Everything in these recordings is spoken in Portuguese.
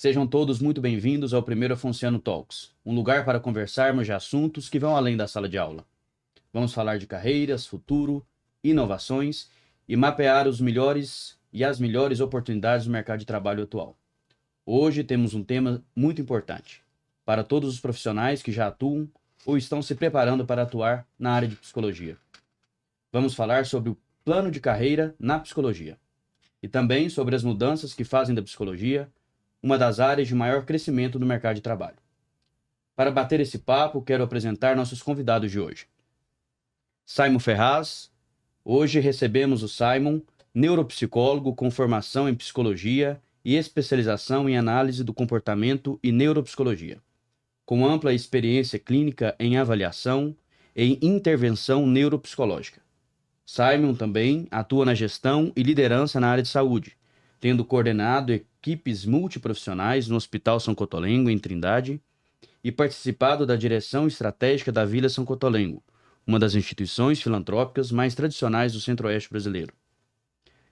Sejam todos muito bem-vindos ao primeiro Afonciano Talks, um lugar para conversarmos de assuntos que vão além da sala de aula. Vamos falar de carreiras, futuro, inovações e mapear os melhores e as melhores oportunidades do mercado de trabalho atual. Hoje temos um tema muito importante para todos os profissionais que já atuam ou estão se preparando para atuar na área de psicologia. Vamos falar sobre o plano de carreira na psicologia e também sobre as mudanças que fazem da psicologia uma das áreas de maior crescimento no mercado de trabalho. Para bater esse papo, quero apresentar nossos convidados de hoje. Simon Ferraz. Hoje recebemos o Simon, neuropsicólogo com formação em psicologia e especialização em análise do comportamento e neuropsicologia, com ampla experiência clínica em avaliação e em intervenção neuropsicológica. Simon também atua na gestão e liderança na área de saúde, tendo coordenado equipes multiprofissionais no Hospital São Cotolengo, em Trindade, e participado da direção estratégica da Vila São Cotolengo, uma das instituições filantrópicas mais tradicionais do Centro-Oeste brasileiro.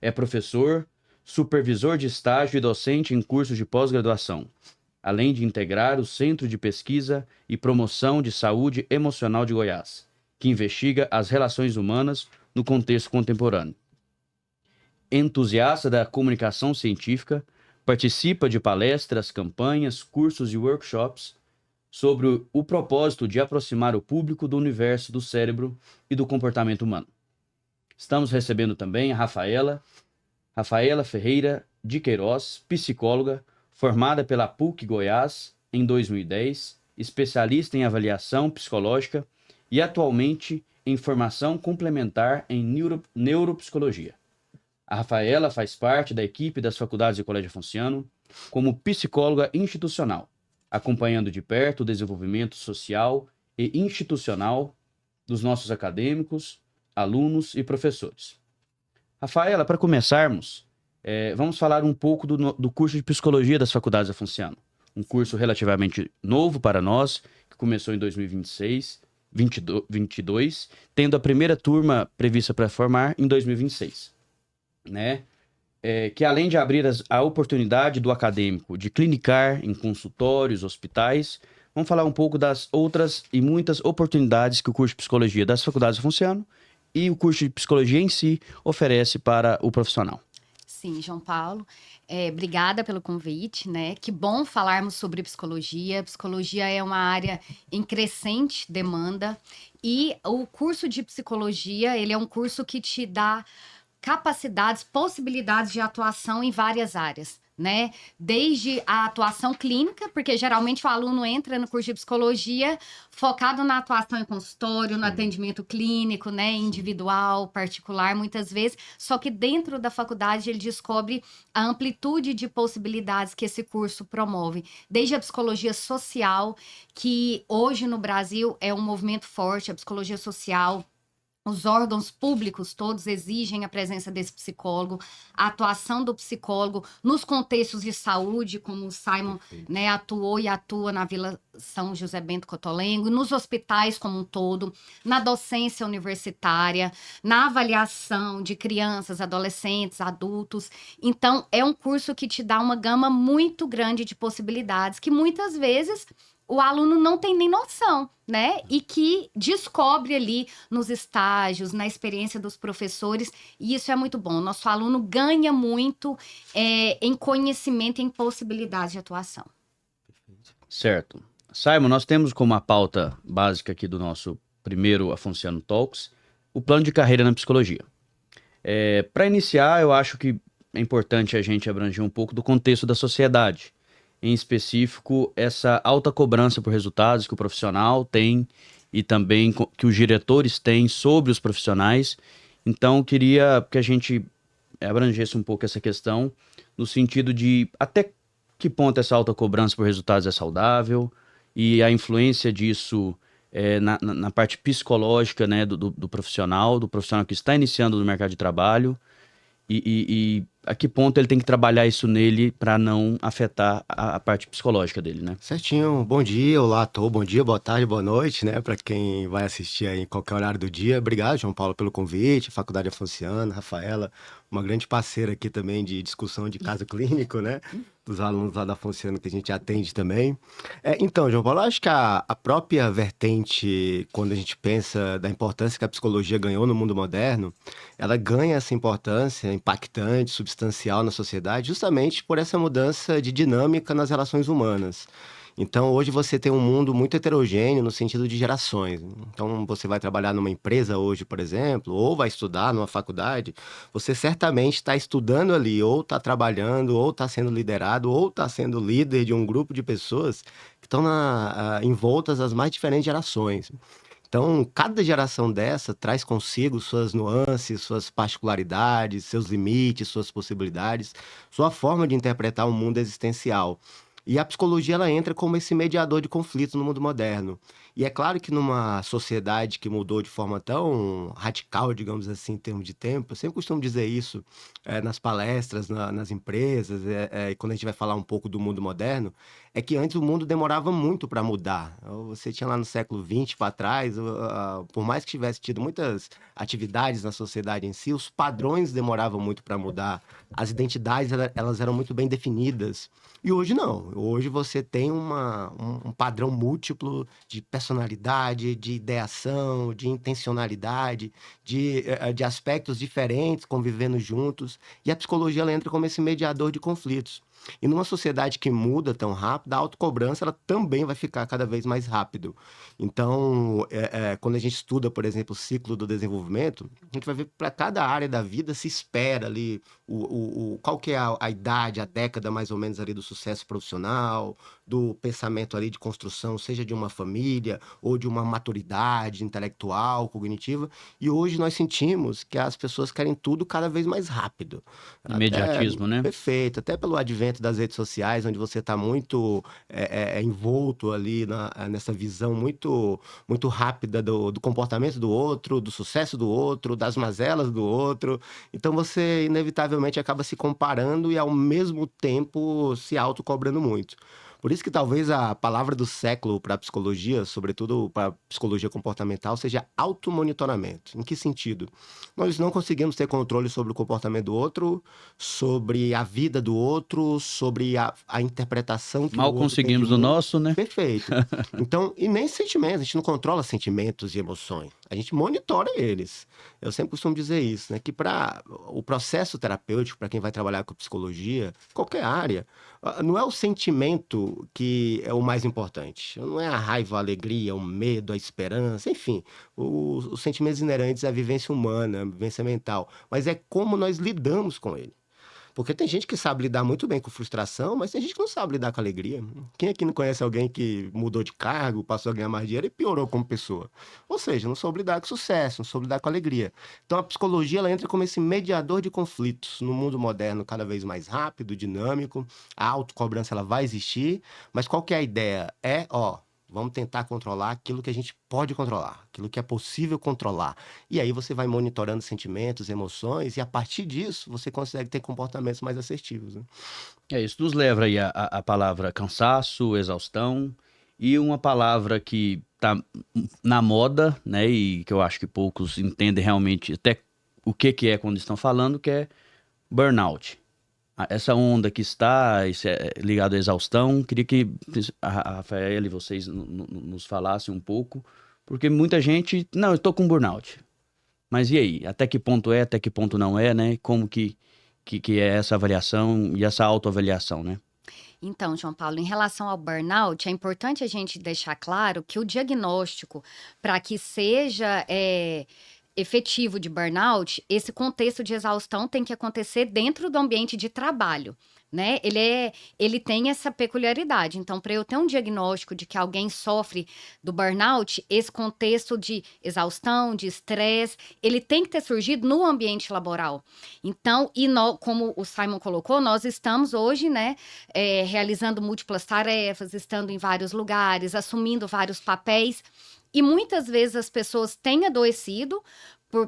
É professor, supervisor de estágio e docente em cursos de pós-graduação, além de integrar o Centro de Pesquisa e Promoção de Saúde Emocional de Goiás, que investiga as relações humanas no contexto contemporâneo. Entusiasta da comunicação científica, participa de palestras, campanhas, cursos e workshops sobre o propósito de aproximar o público do universo do cérebro e do comportamento humano. Estamos recebendo também a Rafaela Ferreira de Queiroz, psicóloga, formada pela PUC Goiás em 2010, especialista em avaliação psicológica e atualmente em formação complementar em neuropsicologia. A Rafaela faz parte da equipe das faculdades do Colégio Afonciano como psicóloga institucional, acompanhando de perto o desenvolvimento social e institucional dos nossos acadêmicos, alunos e professores. Rafaela, para começarmos, vamos falar um pouco do curso de psicologia das faculdades Afonciano. Um curso relativamente novo para nós, que começou em 2022, tendo a primeira turma prevista para formar em 2026. Né? Que além de abrir a oportunidade do acadêmico de clinicar em consultórios, hospitais, vamos falar um pouco das outras e muitas oportunidades que o curso de psicologia das faculdades Afonciano e o curso de psicologia em si oferece para o profissional. Sim, João Paulo, obrigada pelo convite, né? Que bom falarmos sobre psicologia. Psicologia é uma área em crescente demanda e o curso de psicologia, ele é um curso que te dá capacidades, possibilidades de atuação em várias áreas, né? Desde a atuação clínica, porque geralmente o aluno entra no curso de psicologia focado na atuação em consultório, no atendimento clínico, né? Individual, particular, muitas vezes. Só que dentro da faculdade ele descobre a amplitude de possibilidades que esse curso promove. Desde a psicologia social, que hoje no Brasil é um movimento forte, a psicologia social. Os órgãos públicos todos exigem a presença desse psicólogo, a atuação do psicólogo nos contextos de saúde, como o Simon, né, atuou e atua na Vila São José Bento Cotolengo, nos hospitais como um todo, na docência universitária, na avaliação de crianças, adolescentes, adultos. Então, é um curso que te dá uma gama muito grande de possibilidades, que muitas vezes o aluno não tem nem noção, né? E que descobre ali nos estágios, na experiência dos professores, e isso é muito bom. Nosso aluno ganha muito em conhecimento e em possibilidades de atuação. Certo. Simon, nós temos como a pauta básica aqui do nosso primeiro Afonciano Talks o plano de carreira na psicologia. Para iniciar, eu acho que é importante a gente abranger um pouco do contexto da sociedade, em específico essa alta cobrança por resultados que o profissional tem e também que os diretores têm sobre os profissionais. Então, queria que a gente abrangesse um pouco essa questão no sentido de até que ponto essa alta cobrança por resultados é saudável e a influência disso na parte psicológica, né, do profissional que está iniciando no mercado de trabalho e a que ponto ele tem que trabalhar isso nele para não afetar a parte psicológica dele, né? Certinho, bom dia, olá a todos, bom dia, boa tarde, boa noite, né, para quem vai assistir aí em qualquer horário do dia. Obrigado, João Paulo, pelo convite, Faculdade Afonciana, Rafaela, uma grande parceira aqui também de discussão de caso clínico, né? dos alunos lá da Fonciano que a gente atende também. Então, João Paulo, eu acho que a própria vertente, quando a gente pensa da importância que a psicologia ganhou no mundo moderno, ela ganha essa importância impactante, substancial na sociedade, justamente por essa mudança de dinâmica nas relações humanas. Então, hoje você tem um mundo muito heterogêneo no sentido de gerações. Então, você vai trabalhar numa empresa hoje, por exemplo, ou vai estudar numa faculdade, você certamente está estudando ali, ou está trabalhando, ou está sendo liderado, ou está sendo líder de um grupo de pessoas que estão envoltas as mais diferentes gerações. Então, cada geração dessa traz consigo suas nuances, suas particularidades, seus limites, suas possibilidades, sua forma de interpretar o mundo existencial. E a psicologia ela entra como esse mediador de conflitos no mundo moderno. E é claro que numa sociedade que mudou de forma tão radical, digamos assim, em termos de tempo, eu sempre costumo dizer isso nas palestras, nas empresas, e quando a gente vai falar um pouco do mundo moderno, é que antes o mundo demorava muito para mudar. Você tinha lá no século XX para trás, por mais que tivesse tido muitas atividades na sociedade em si, os padrões demoravam muito para mudar, as identidades elas eram muito bem definidas. E hoje não. Hoje você tem um padrão múltiplo de personalidade, de ideação, de intencionalidade, de aspectos diferentes convivendo juntos. E a psicologia ela entra como esse mediador de conflitos. E numa sociedade que muda tão rápido, a autocobrança ela também vai ficar cada vez mais rápido. Então, quando a gente estuda, por exemplo, o ciclo do desenvolvimento, a gente vai ver que para cada área da vida se espera ali qual que é a idade, a década mais ou menos ali do sucesso profissional, do pensamento ali de construção, seja de uma família ou de uma maturidade intelectual, cognitiva. E hoje nós sentimos que as pessoas querem tudo cada vez mais rápido. Imediatismo, né? Perfeito, até pelo advento das redes sociais, onde você está muito envolto ali nessa visão muito rápida do comportamento do outro, do sucesso do outro, das mazelas do outro. Então você inevitavelmente acaba se comparando e ao mesmo tempo se autocobrando muito. Por isso que talvez a palavra do século para a psicologia, sobretudo para a psicologia comportamental, seja automonitoramento. Em que sentido? Nós não conseguimos ter controle sobre o comportamento do outro, sobre a vida do outro, sobre a interpretação que o Mal outro tem de conseguimos o mundo. nosso, né? Perfeito. Então, e nem sentimentos, a gente não controla sentimentos e emoções, a gente monitora eles. Eu sempre costumo dizer isso, né? Que para o processo terapêutico, para quem vai trabalhar com psicologia, qualquer área, não é o sentimento que é o mais importante. Não é a raiva, a alegria, o medo, a esperança, enfim, os sentimentos inerentes à vivência humana, à vivência mental. Mas é como nós lidamos com ele. Porque tem gente que sabe lidar muito bem com frustração, mas tem gente que não sabe lidar com alegria. Quem aqui não conhece alguém que mudou de cargo, passou a ganhar mais dinheiro e piorou como pessoa? Ou seja, não soube lidar com sucesso, não soube lidar com alegria. Então a psicologia ela entra como esse mediador de conflitos no mundo moderno cada vez mais rápido, dinâmico. A autocobrança ela vai existir, mas qual que é a ideia? Vamos tentar controlar aquilo que a gente pode controlar, aquilo que é possível controlar. E aí você vai monitorando sentimentos, emoções, e a partir disso você consegue ter comportamentos mais assertivos, né? Isso nos leva aí a palavra cansaço, exaustão, e uma palavra que tá na moda, né, e que eu acho que poucos entendem realmente até o que é quando estão falando, que é burnout. Essa onda que está isso é ligado à exaustão, queria que a Rafaela e vocês nos falassem um pouco, porque muita gente, não, eu estou com burnout. Mas e aí? Até que ponto é, até que ponto não é, né? Como que é essa avaliação e essa autoavaliação, né? Então, João Paulo, em relação ao burnout, é importante a gente deixar claro que o diagnóstico, para que seja efetivo de burnout, esse contexto de exaustão tem que acontecer dentro do ambiente de trabalho, né? Ele tem essa peculiaridade. Então, para eu ter um diagnóstico de que alguém sofre do burnout, esse contexto de exaustão, de estresse, ele tem que ter surgido no ambiente laboral. Então, como o Simon colocou, nós estamos hoje, né, realizando múltiplas tarefas, estando em vários lugares, assumindo vários papéis. E muitas vezes as pessoas têm adoecido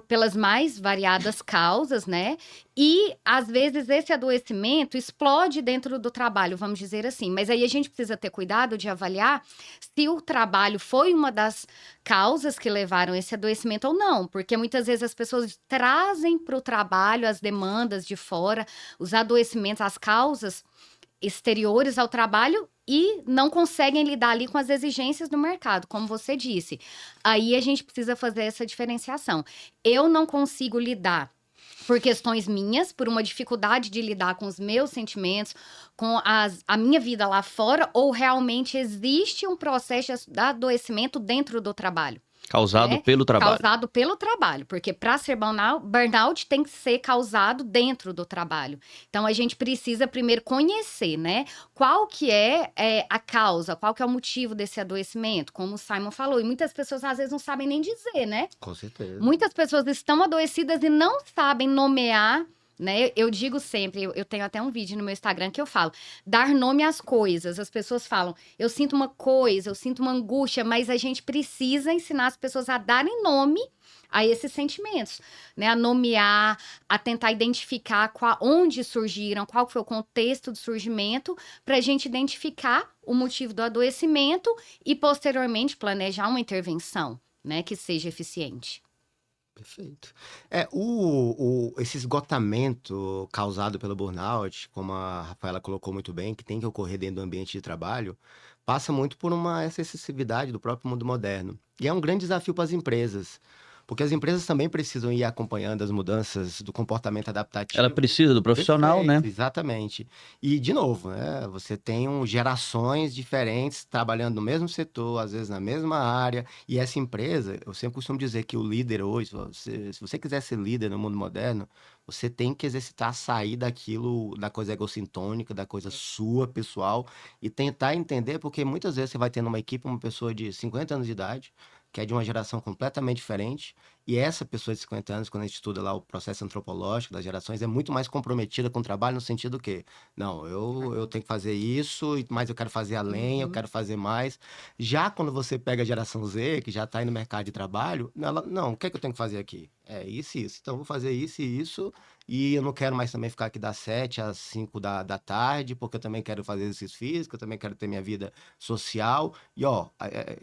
pelas mais variadas causas, né? E, às vezes, esse adoecimento explode dentro do trabalho, vamos dizer assim. Mas aí a gente precisa ter cuidado de avaliar se o trabalho foi uma das causas que levaram esse adoecimento ou não. Porque muitas vezes as pessoas trazem para o trabalho as demandas de fora, os adoecimentos, as causas exteriores ao trabalho e não conseguem lidar ali com as exigências do mercado, como você disse. Aí a gente precisa fazer essa diferenciação. Eu não consigo lidar por questões minhas, por uma dificuldade de lidar com os meus sentimentos, com a minha vida lá fora, ou realmente existe um processo de adoecimento dentro do trabalho? Causado pelo trabalho. Causado pelo trabalho, porque para ser burnout tem que ser causado dentro do trabalho. Então a gente precisa primeiro conhecer, né? Qual que é a causa, qual que é o motivo desse adoecimento, como o Simon falou. E muitas pessoas às vezes não sabem nem dizer, né? Com certeza. Muitas pessoas estão adoecidas e não sabem nomear, né? Eu digo sempre, eu tenho até um vídeo no meu Instagram que eu falo, dar nome às coisas. As pessoas falam, eu sinto uma coisa, eu sinto uma angústia, mas a gente precisa ensinar as pessoas a darem nome a esses sentimentos, né? A nomear, a tentar identificar onde surgiram, qual foi o contexto do surgimento, para a gente identificar o motivo do adoecimento e, posteriormente, planejar uma intervenção, né, que seja eficiente. Perfeito. Esse esgotamento causado pelo burnout, como a Rafaela colocou muito bem, que tem que ocorrer dentro do ambiente de trabalho, passa muito por essa excessividade do próprio mundo moderno. E é um grande desafio para as empresas, porque as empresas também precisam ir acompanhando as mudanças do comportamento adaptativo. Ela precisa do profissional, Perfeito, né? exatamente. E, de novo, né, você tem gerações diferentes trabalhando no mesmo setor, às vezes na mesma área, e essa empresa, eu sempre costumo dizer que o líder hoje, se você quiser ser líder no mundo moderno, você tem que exercitar, sair daquilo, da coisa egocintônica, da coisa sua, pessoal, e tentar entender, porque muitas vezes você vai ter numa equipe uma pessoa de 50 anos de idade, que é de uma geração completamente diferente, e essa pessoa de 50 anos, quando a gente estuda lá o processo antropológico das gerações, é muito mais comprometida com o trabalho no sentido que, não, eu tenho que fazer isso, mas eu quero fazer além, eu quero fazer mais. Já quando você pega a geração Z, que já está aí no mercado de trabalho, ela, não, o que é que eu tenho que fazer aqui? É isso e isso. Então, eu vou fazer isso e isso, e eu não quero mais também ficar aqui das 7 às 5 da tarde, porque eu também quero fazer exercício físico, eu também quero ter minha vida social. E, ó,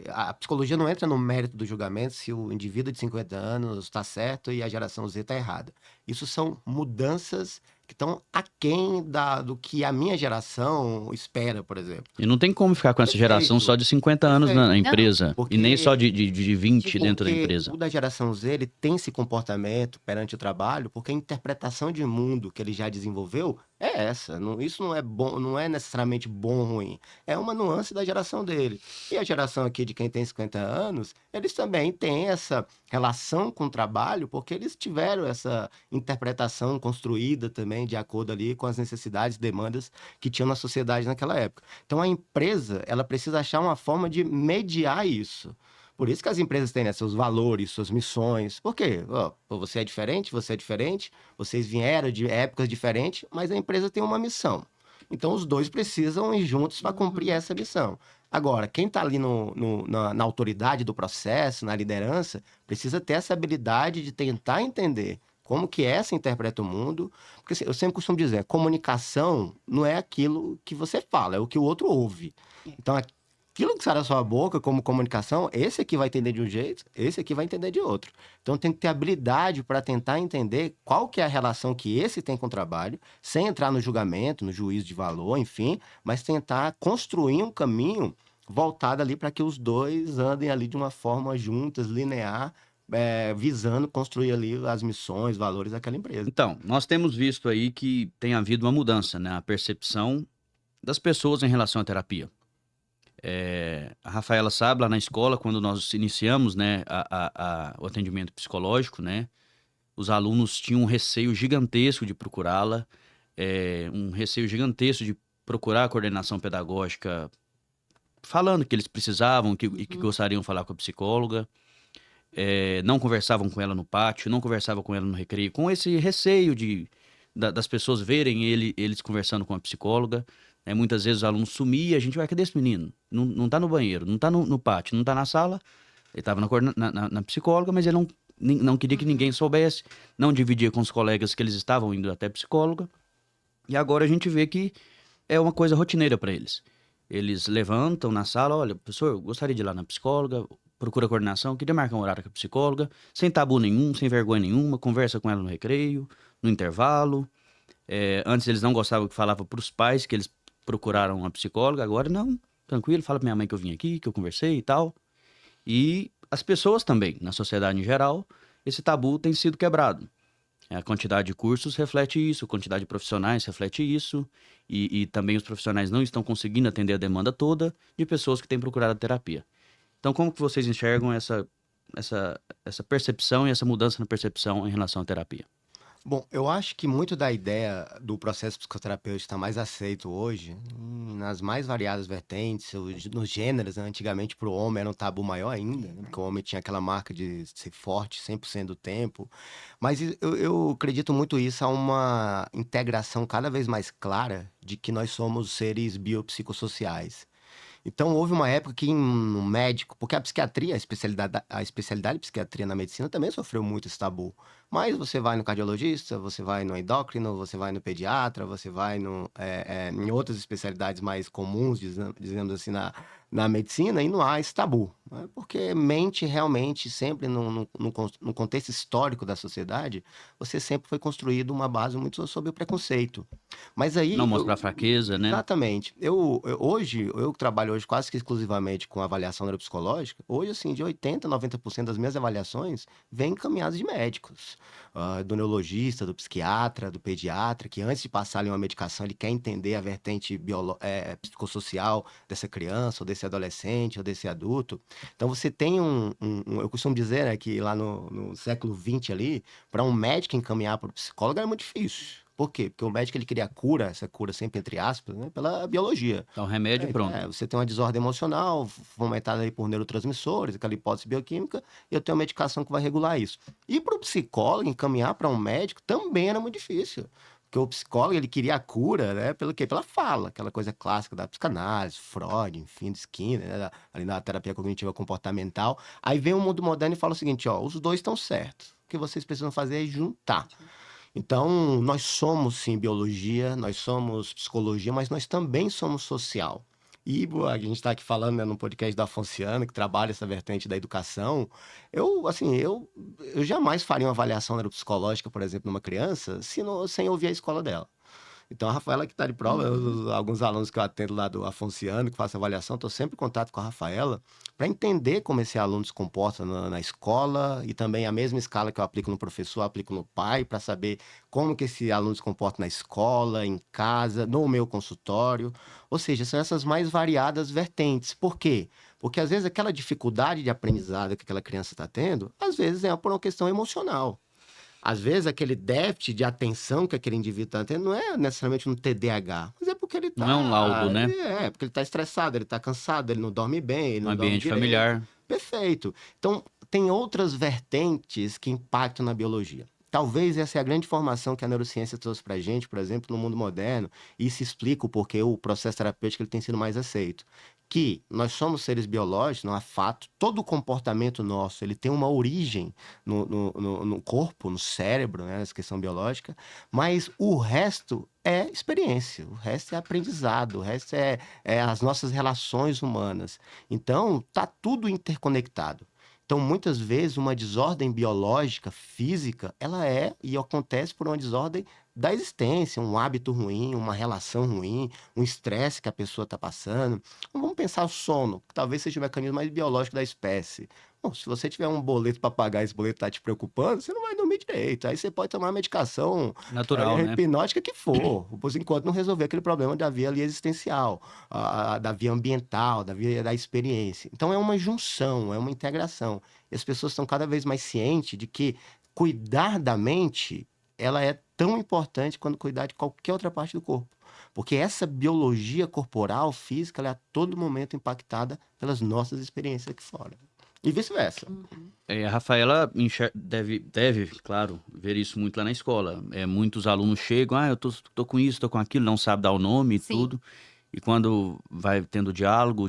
a psicologia não entra no mérito do julgamento se o indivíduo de 50 anos está certo e a geração Z está errada. Isso são mudanças que estão aquém do que a minha geração espera, por exemplo. E não tem como ficar com essa Perfeito. geração só de 50 anos na Perfeito. empresa. Porque- E nem só de 20 dentro da Porque empresa. o da geração Z, ele tem esse comportamento perante o trabalho, porque a interpretação de mundo que ele já desenvolveu é essa. Isso não é bom, não é necessariamente bom ou ruim. É uma nuance da geração dele. E a geração aqui de quem tem 50 anos, eles também têm essa relação com o trabalho, porque eles tiveram essa interpretação construída também de acordo ali com as necessidades, demandas que tinham na sociedade naquela época. Então a empresa, ela precisa achar uma forma de mediar isso. Por isso que as empresas têm, né, seus valores, suas missões. Por quê? Ó, você é diferente, vocês vieram de épocas diferentes, mas a empresa tem uma missão. Então, os dois precisam ir juntos para cumprir essa missão. Agora, quem está ali na autoridade do processo, na liderança, precisa ter essa habilidade de tentar entender como que essa interpreta o mundo. Porque assim, eu sempre costumo dizer, comunicação não é aquilo que você fala, é o que o outro ouve. Então, aquilo que sai da sua boca como comunicação, esse aqui vai entender de um jeito, esse aqui vai entender de outro. Então tem que ter habilidade para tentar entender qual que é a relação que esse tem com o trabalho, sem entrar no julgamento, no juízo de valor, enfim, mas tentar construir um caminho voltado ali para que os dois andem ali de uma forma juntas, linear, visando construir ali as missões, valores daquela empresa. Então, nós temos visto aí que tem havido uma mudança, né? A percepção das pessoas em relação à terapia. A Rafaela sabe, lá na escola, quando nós iniciamos, né, o atendimento psicológico, né, os alunos tinham um receio gigantesco de procurá-la, um receio gigantesco de procurar a coordenação pedagógica, falando que eles precisavam e que gostariam de falar com a psicóloga. Não conversavam com ela no pátio, não conversavam com ela no recreio, com esse receio das pessoas verem eles conversando com a psicóloga. Muitas vezes o aluno sumia, a gente vai, cadê esse menino? Não tá no banheiro, não tá no pátio, não tá na sala. Ele estava na psicóloga, mas ele não queria que ninguém soubesse, não dividia com os colegas que eles estavam indo até a psicóloga. E agora a gente vê que é uma coisa rotineira para eles. Eles levantam na sala, olha, professor, eu gostaria de ir lá na psicóloga, procura coordenação, queria marcar um horário com a psicóloga, sem tabu nenhum, sem vergonha nenhuma, conversa com ela no recreio, no intervalo. Antes eles não gostavam que falava para os pais que eles procuraram uma psicóloga, agora não, tranquilo, fala pra minha mãe que eu vim aqui, que eu conversei e tal. E as pessoas também, na sociedade em geral, esse tabu tem sido quebrado. A quantidade de cursos reflete isso, a quantidade de profissionais reflete isso, e também os profissionais não estão conseguindo atender a demanda toda de pessoas que têm procurado a terapia. Então, como que vocês enxergam essa percepção e essa mudança na percepção em relação à terapia? Bom, eu acho que muito da ideia do processo psicoterapêutico estar mais aceito hoje, nas mais variadas vertentes, nos gêneros, né? Antigamente para o homem era um tabu maior ainda, né? Porque o homem tinha aquela marca de ser forte 100% do tempo. Mas eu acredito muito isso a uma integração cada vez mais clara de que nós somos seres biopsicossociais. Então, houve uma época que um médico, porque a psiquiatria, a especialidade de psiquiatria na medicina também sofreu muito esse tabu. Mas você vai no cardiologista, você vai no endócrino, você vai no pediatra, você vai em outras especialidades mais comuns, dizemos assim, na medicina, e não há esse tabu. Né? Porque mente realmente, sempre no contexto histórico da sociedade, você sempre foi construído uma base muito sobre o preconceito. Mas aí, Não mostrar fraqueza, né? exatamente. Eu trabalho hoje quase que exclusivamente com avaliação neuropsicológica. Hoje, assim, de 80% a 90% das minhas avaliações vêm encaminhadas de médicos. Do neurologista, do psiquiatra, do pediatra, que antes de passar-lhe uma medicação, ele quer entender a vertente psicossocial dessa criança, ou desse adolescente, ou desse adulto. Então, você tem eu costumo dizer, né, que lá no século XX ali, para um médico encaminhar para o psicólogo era muito difícil. Por quê? Porque o médico ele queria a cura, essa cura sempre entre aspas, né, pela biologia. Então, remédio, pronto. Você tem uma desordem emocional fomentada aí por neurotransmissores, aquela hipótese bioquímica, e eu tenho uma medicação que vai regular isso. E para o psicólogo encaminhar para um médico também era muito difícil. Porque o psicólogo ele queria a cura, né? Pelo quê? Pela fala, aquela coisa clássica da psicanálise, Freud, enfim, de Skinner, né? Ali na terapia cognitiva comportamental. Aí vem o mundo moderno e fala o seguinte, ó, os dois estão certos. O que vocês precisam fazer é juntar. Então, nós somos, sim, biologia, nós somos psicologia, mas nós também somos social. E a gente está aqui falando, né, no podcast da Afonciana, que trabalha essa vertente da educação. Eu jamais faria uma avaliação neuropsicológica, por exemplo, numa criança, sem ouvir a escola dela. Então, a Rafaela que está de prova, alguns alunos que eu atendo lá do Afonciano, que faço avaliação, estou sempre em contato com a Rafaela para entender como esse aluno se comporta na escola e também a mesma escala que eu aplico no professor, eu aplico no pai, para saber como que esse aluno se comporta na escola, em casa, no meu consultório. Ou seja, são essas mais variadas vertentes. Por quê? Porque às vezes aquela dificuldade de aprendizado que aquela criança está tendo, às vezes é por uma questão emocional. Às vezes, aquele déficit de atenção que aquele indivíduo está tendo não é necessariamente um TDAH, mas é porque ele está... Não é um laudo, né? Porque ele está estressado, ele está cansado, ele não dorme bem, ele No não dorme ambiente direito. familiar. Perfeito. Então, tem outras vertentes que impactam na biologia. Talvez essa é a grande informação que a neurociência trouxe para a gente, por exemplo, no mundo moderno, e isso explica o porquê o processo terapêutico ele tem sido mais aceito. Que nós somos seres biológicos, não há fato, todo o comportamento nosso ele tem uma origem no corpo, no cérebro, né, nessa questão biológica, mas o resto é experiência, o resto é aprendizado, o resto é as nossas relações humanas. Então, está tudo interconectado. Então, muitas vezes, uma desordem biológica, física, ela é e acontece por uma desordem da existência, um hábito ruim, uma relação ruim, um estresse que a pessoa está passando. Então, vamos pensar o sono, que talvez seja o mecanismo mais biológico da espécie. Bom, se você tiver um boleto para pagar e esse boleto está te preocupando, você não vai dormir direito. Aí você pode tomar a medicação Natural, né? hipnótica que for, por enquanto não resolver aquele problema da via ali existencial, da via ambiental, da via da experiência. Então é uma junção, é uma integração. E as pessoas estão cada vez mais cientes de que cuidar da mente, ela é tão importante quanto cuidar de qualquer outra parte do corpo. Porque essa biologia corporal, física, ela é a todo momento impactada pelas nossas experiências aqui fora. E vice-versa. A Rafaela deve, claro, ver isso muito lá na escola. Muitos alunos chegam, eu tô com isso, tô com aquilo, não sabe dar o nome e Sim. tudo. E quando vai tendo diálogo,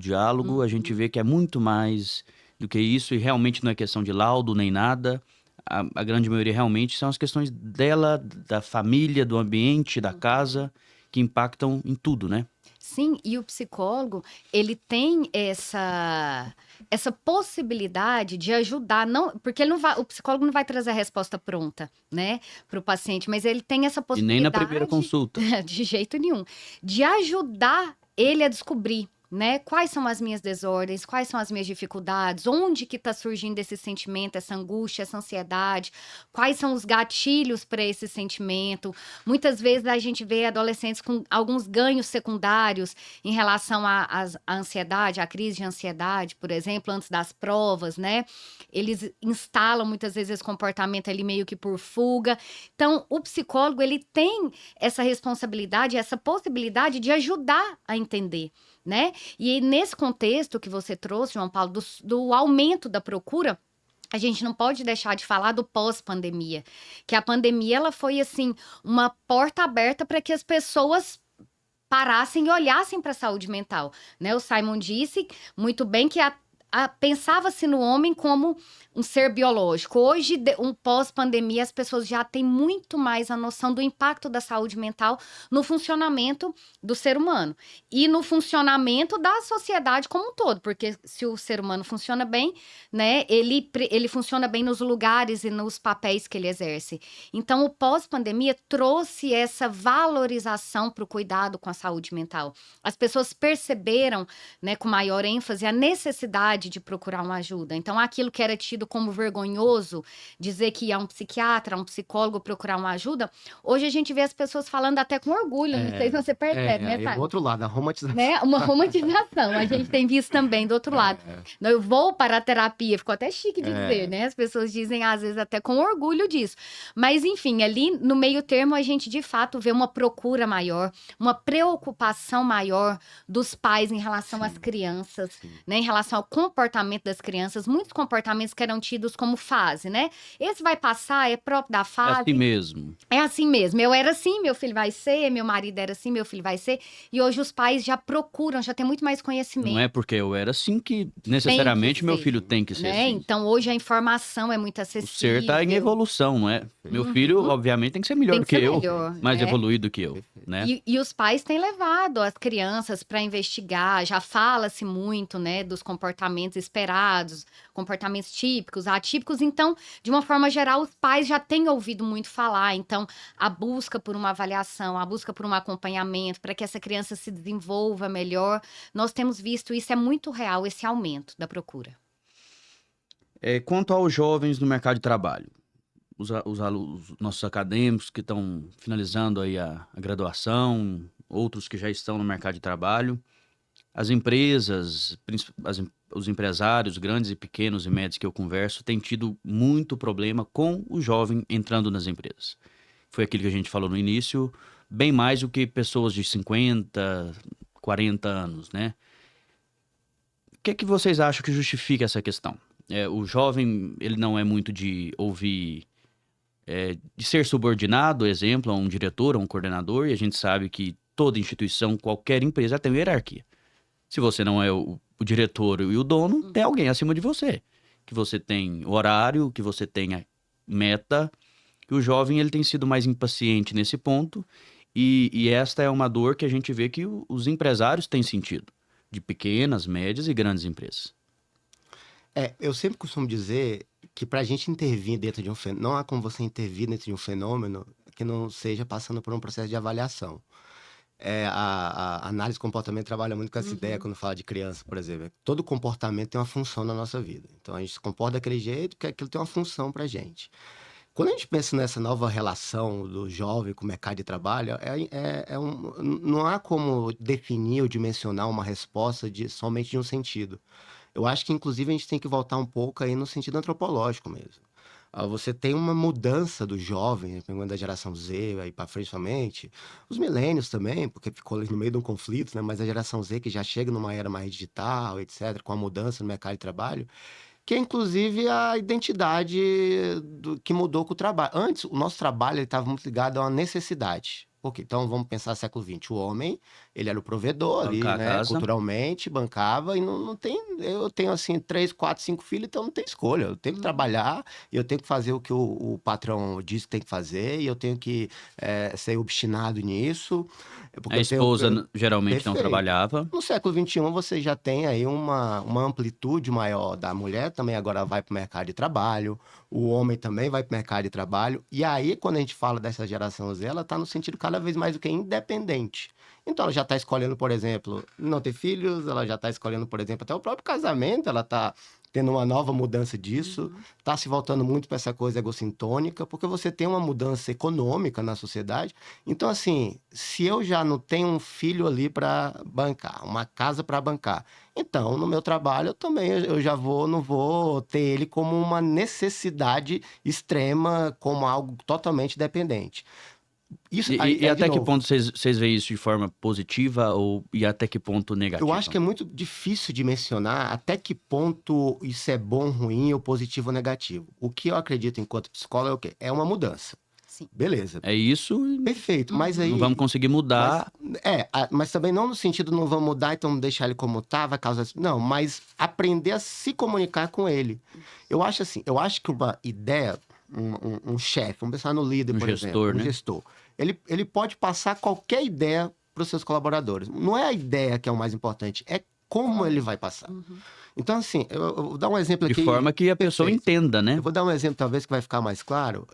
a gente vê que é muito mais do que isso, e realmente não é questão de laudo nem nada. A grande maioria realmente são as questões dela, da família, do ambiente, da casa, que impactam em tudo, né? assim, e o psicólogo, ele tem essa possibilidade de ajudar, não, porque ele não vai, o psicólogo não vai trazer a resposta pronta, né, para o paciente, mas ele tem essa E nem na primeira possibilidade, consulta. de jeito nenhum, de ajudar ele a descobrir, né, quais são as minhas desordens, quais são as minhas dificuldades, onde que está surgindo esse sentimento, essa angústia, essa ansiedade, quais são os gatilhos para esse sentimento. Muitas vezes a gente vê adolescentes com alguns ganhos secundários em relação à ansiedade, à crise de ansiedade, por exemplo, antes das provas, né? Eles instalam muitas vezes esse comportamento ali meio que por fuga. Então, o psicólogo, ele tem essa responsabilidade, essa possibilidade de ajudar a entender, né? E nesse contexto que você trouxe, João Paulo, do aumento da procura, a gente não pode deixar de falar do pós-pandemia, que a pandemia ela foi assim uma porta aberta para que as pessoas parassem e olhassem para a saúde mental, né? O Simon disse muito bem que pensava-se no homem como um ser biológico. Hoje, um pós-pandemia, as pessoas já têm muito mais a noção do impacto da saúde mental no funcionamento do ser humano e no funcionamento da sociedade como um todo, porque se o ser humano funciona bem, né, ele funciona bem nos lugares e nos papéis que ele exerce. Então, o pós-pandemia trouxe essa valorização para o cuidado com a saúde mental. As pessoas perceberam, né, com maior ênfase a necessidade de procurar uma ajuda. Então, aquilo que era tido como vergonhoso, dizer que ia um psiquiatra, um psicólogo procurar uma ajuda, hoje a gente vê as pessoas falando até com orgulho, não sei se você percebe, né, aí Thay? o outro lado, a romantização. Né? Uma romantização, a gente tem visto também do outro lado. Eu vou para a terapia, ficou até chique de dizer, né? As pessoas dizem, às vezes, até com orgulho disso. Mas, enfim, ali no meio termo, a gente, de fato, vê uma procura maior, uma preocupação maior dos pais em relação às crianças, né? Em relação ao comportamento das crianças, muitos comportamentos que eram tidos como fase, né? Esse vai passar, é próprio da É fase. assim mesmo. É assim mesmo. Eu era assim, meu filho vai ser, meu marido era assim, meu filho vai ser. E hoje os pais já procuram, já tem muito mais conhecimento. Não é porque eu era assim que necessariamente meu ser, filho tem que ser né? assim. Então hoje a informação é muito O acessível. ser tá em evolução, não é? Meu filho, obviamente, tem que ser melhor Tem do que que ser eu, melhor, mais né? evoluído que eu, né? E os pais têm levado as crianças para investigar, já fala-se muito, né, dos comportamentos esperados, comportamentos típicos, atípicos. Então, de uma forma geral, os pais já têm ouvido muito falar. Então, a busca por uma avaliação, a busca por um acompanhamento, para que essa criança se desenvolva melhor, nós temos visto isso, é muito real, esse aumento da procura. Quanto aos jovens no mercado de trabalho, os nossos acadêmicos que estão finalizando aí a graduação, outros que já estão no mercado de trabalho, as empresas, os empresários grandes e pequenos e médios que eu converso, têm tido muito problema com o jovem entrando nas empresas. Foi aquilo que a gente falou no início, bem mais do que pessoas de 50, 40 anos, né? O que é que vocês acham que justifica essa questão? O jovem, ele não é muito de ouvir, de ser subordinado, exemplo, a um diretor, a um coordenador, e a gente sabe que toda instituição, qualquer empresa tem uma hierarquia. Se você não é o diretor e o dono, tem alguém acima de você. Que você tem horário, que você tenha meta. E o jovem, ele tem sido mais impaciente nesse ponto. E esta é uma dor que a gente vê que os empresários têm sentido. De pequenas, médias e grandes empresas. Eu sempre costumo dizer que para a gente intervir dentro de um fenômeno, não há como você intervir dentro de um fenômeno que não seja passando por um processo de avaliação. A análise de comportamento trabalha muito com essa ideia quando fala de criança, por exemplo. Todo comportamento tem uma função na nossa vida. Então, a gente se comporta daquele jeito porque aquilo tem uma função para a gente. Quando a gente pensa nessa nova relação do jovem com o mercado de trabalho, não há como definir ou dimensionar uma resposta somente de um sentido. Eu acho que, inclusive, a gente tem que voltar um pouco aí no sentido antropológico mesmo. Você tem uma mudança do jovem, pegando da geração Z, aí para frente somente, os milênios também, porque ficou ali no meio de um conflito, né? Mas a geração Z que já chega numa era mais digital, etc., com a mudança no mercado de trabalho, que é inclusive a identidade que mudou com o trabalho. Antes, o nosso trabalho estava muito ligado a uma necessidade. Então vamos pensar século XX. O homem, Ele era o provedor ali, Bancar a né? casa. Culturalmente, bancava e não tem. Eu tenho assim 3, 4, 5 filhos, então não tem escolha. Eu tenho que trabalhar e eu tenho que fazer o que o patrão diz que tem que fazer e eu tenho que ser obstinado nisso. Porque A eu esposa tenho. geralmente não Perfeito. trabalhava. No século XXI, você já tem aí uma amplitude maior da mulher, também agora vai para o mercado de trabalho, o homem também vai para o mercado de trabalho, e aí, quando a gente fala dessa geração Z, ela está no sentido cada vez mais do que independente. Então, ela já está escolhendo, por exemplo, não ter filhos, ela já está escolhendo, por exemplo, até o próprio casamento, ela está tendo uma nova mudança disso, está se voltando muito para essa coisa egocintônica, porque você tem uma mudança econômica na sociedade. Então, assim, se eu já não tenho um filho ali para bancar, uma casa para bancar, então, no meu trabalho, eu também eu já não vou ter ele como uma necessidade extrema, como algo totalmente dependente. Isso, E, aí, e aí, de até que novo, ponto vocês veem isso de forma positiva e até que ponto negativa? eu acho que é muito difícil de mencionar até que ponto isso é bom, ruim, ou positivo ou negativo. O que eu acredito enquanto psicólogo é o quê? É uma mudança. Sim. Beleza. É isso, Perfeito, mas aí... não vamos conseguir mudar. Mas também não no sentido não vamos mudar, então deixar ele como tá, vai causar... Não, mas aprender a se comunicar com ele. Eu acho assim, eu acho que uma ideia, um chefe, vamos pensar no líder, Um por gestor, exemplo, né? um gestor. Ele pode passar qualquer ideia para os seus colaboradores. Não é a ideia que é o mais importante, é como ele vai passar. Então, assim, eu vou dar um exemplo De aqui. forma que a pessoa Perfeito. entenda, né? Eu vou dar um exemplo, talvez, que vai ficar mais claro.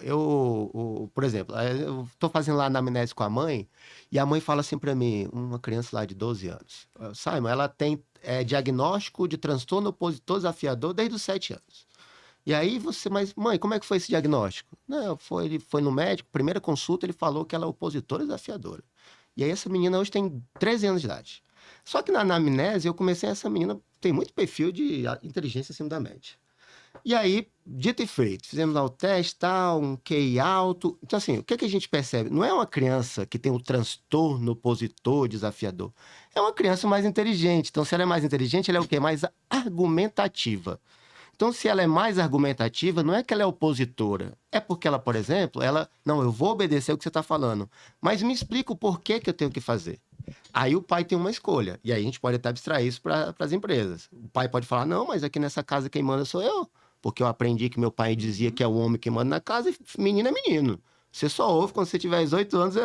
Por exemplo, eu estou fazendo lá a anamnese com a mãe, e a mãe fala assim para mim, uma criança lá de 12 anos. Simon, ela tem diagnóstico de transtorno opositor desafiador desde os 7 anos. E aí mas mãe, como é que foi esse diagnóstico? Não, ele foi no médico, primeira consulta, ele falou que ela é opositora desafiadora. E aí essa menina hoje tem 13 anos de idade. Só que na anamnese eu comecei, essa menina tem muito perfil de inteligência acima da média. E aí, dito e feito, fizemos lá o teste, tal, um QI alto. Então, assim, o que a gente percebe? Não é uma criança que tem um transtorno opositor desafiador. É uma criança mais inteligente. Então, se ela é mais inteligente, ela é o quê? Mais argumentativa. Então, se ela é mais argumentativa, não é que ela é opositora. É porque ela, por exemplo, não, eu vou obedecer o que você está falando, mas me explica o porquê que eu tenho que fazer. Aí o pai tem uma escolha, e aí a gente pode até abstrair isso para as empresas. O pai pode falar, não, mas aqui nessa casa quem manda sou eu, porque eu aprendi que meu pai dizia que é o homem que manda na casa e menino é menino. Você só ouve quando você tiver 18 anos.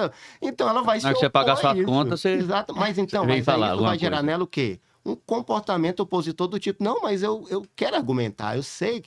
Então ela vai se Na hora que você opor pagar a suas isso. contas, você Exato, mas então, vem mas falar aí isso alguma vai gerar coisa. nela o quê? Um comportamento opositor do tipo, não, mas eu quero argumentar, eu sei.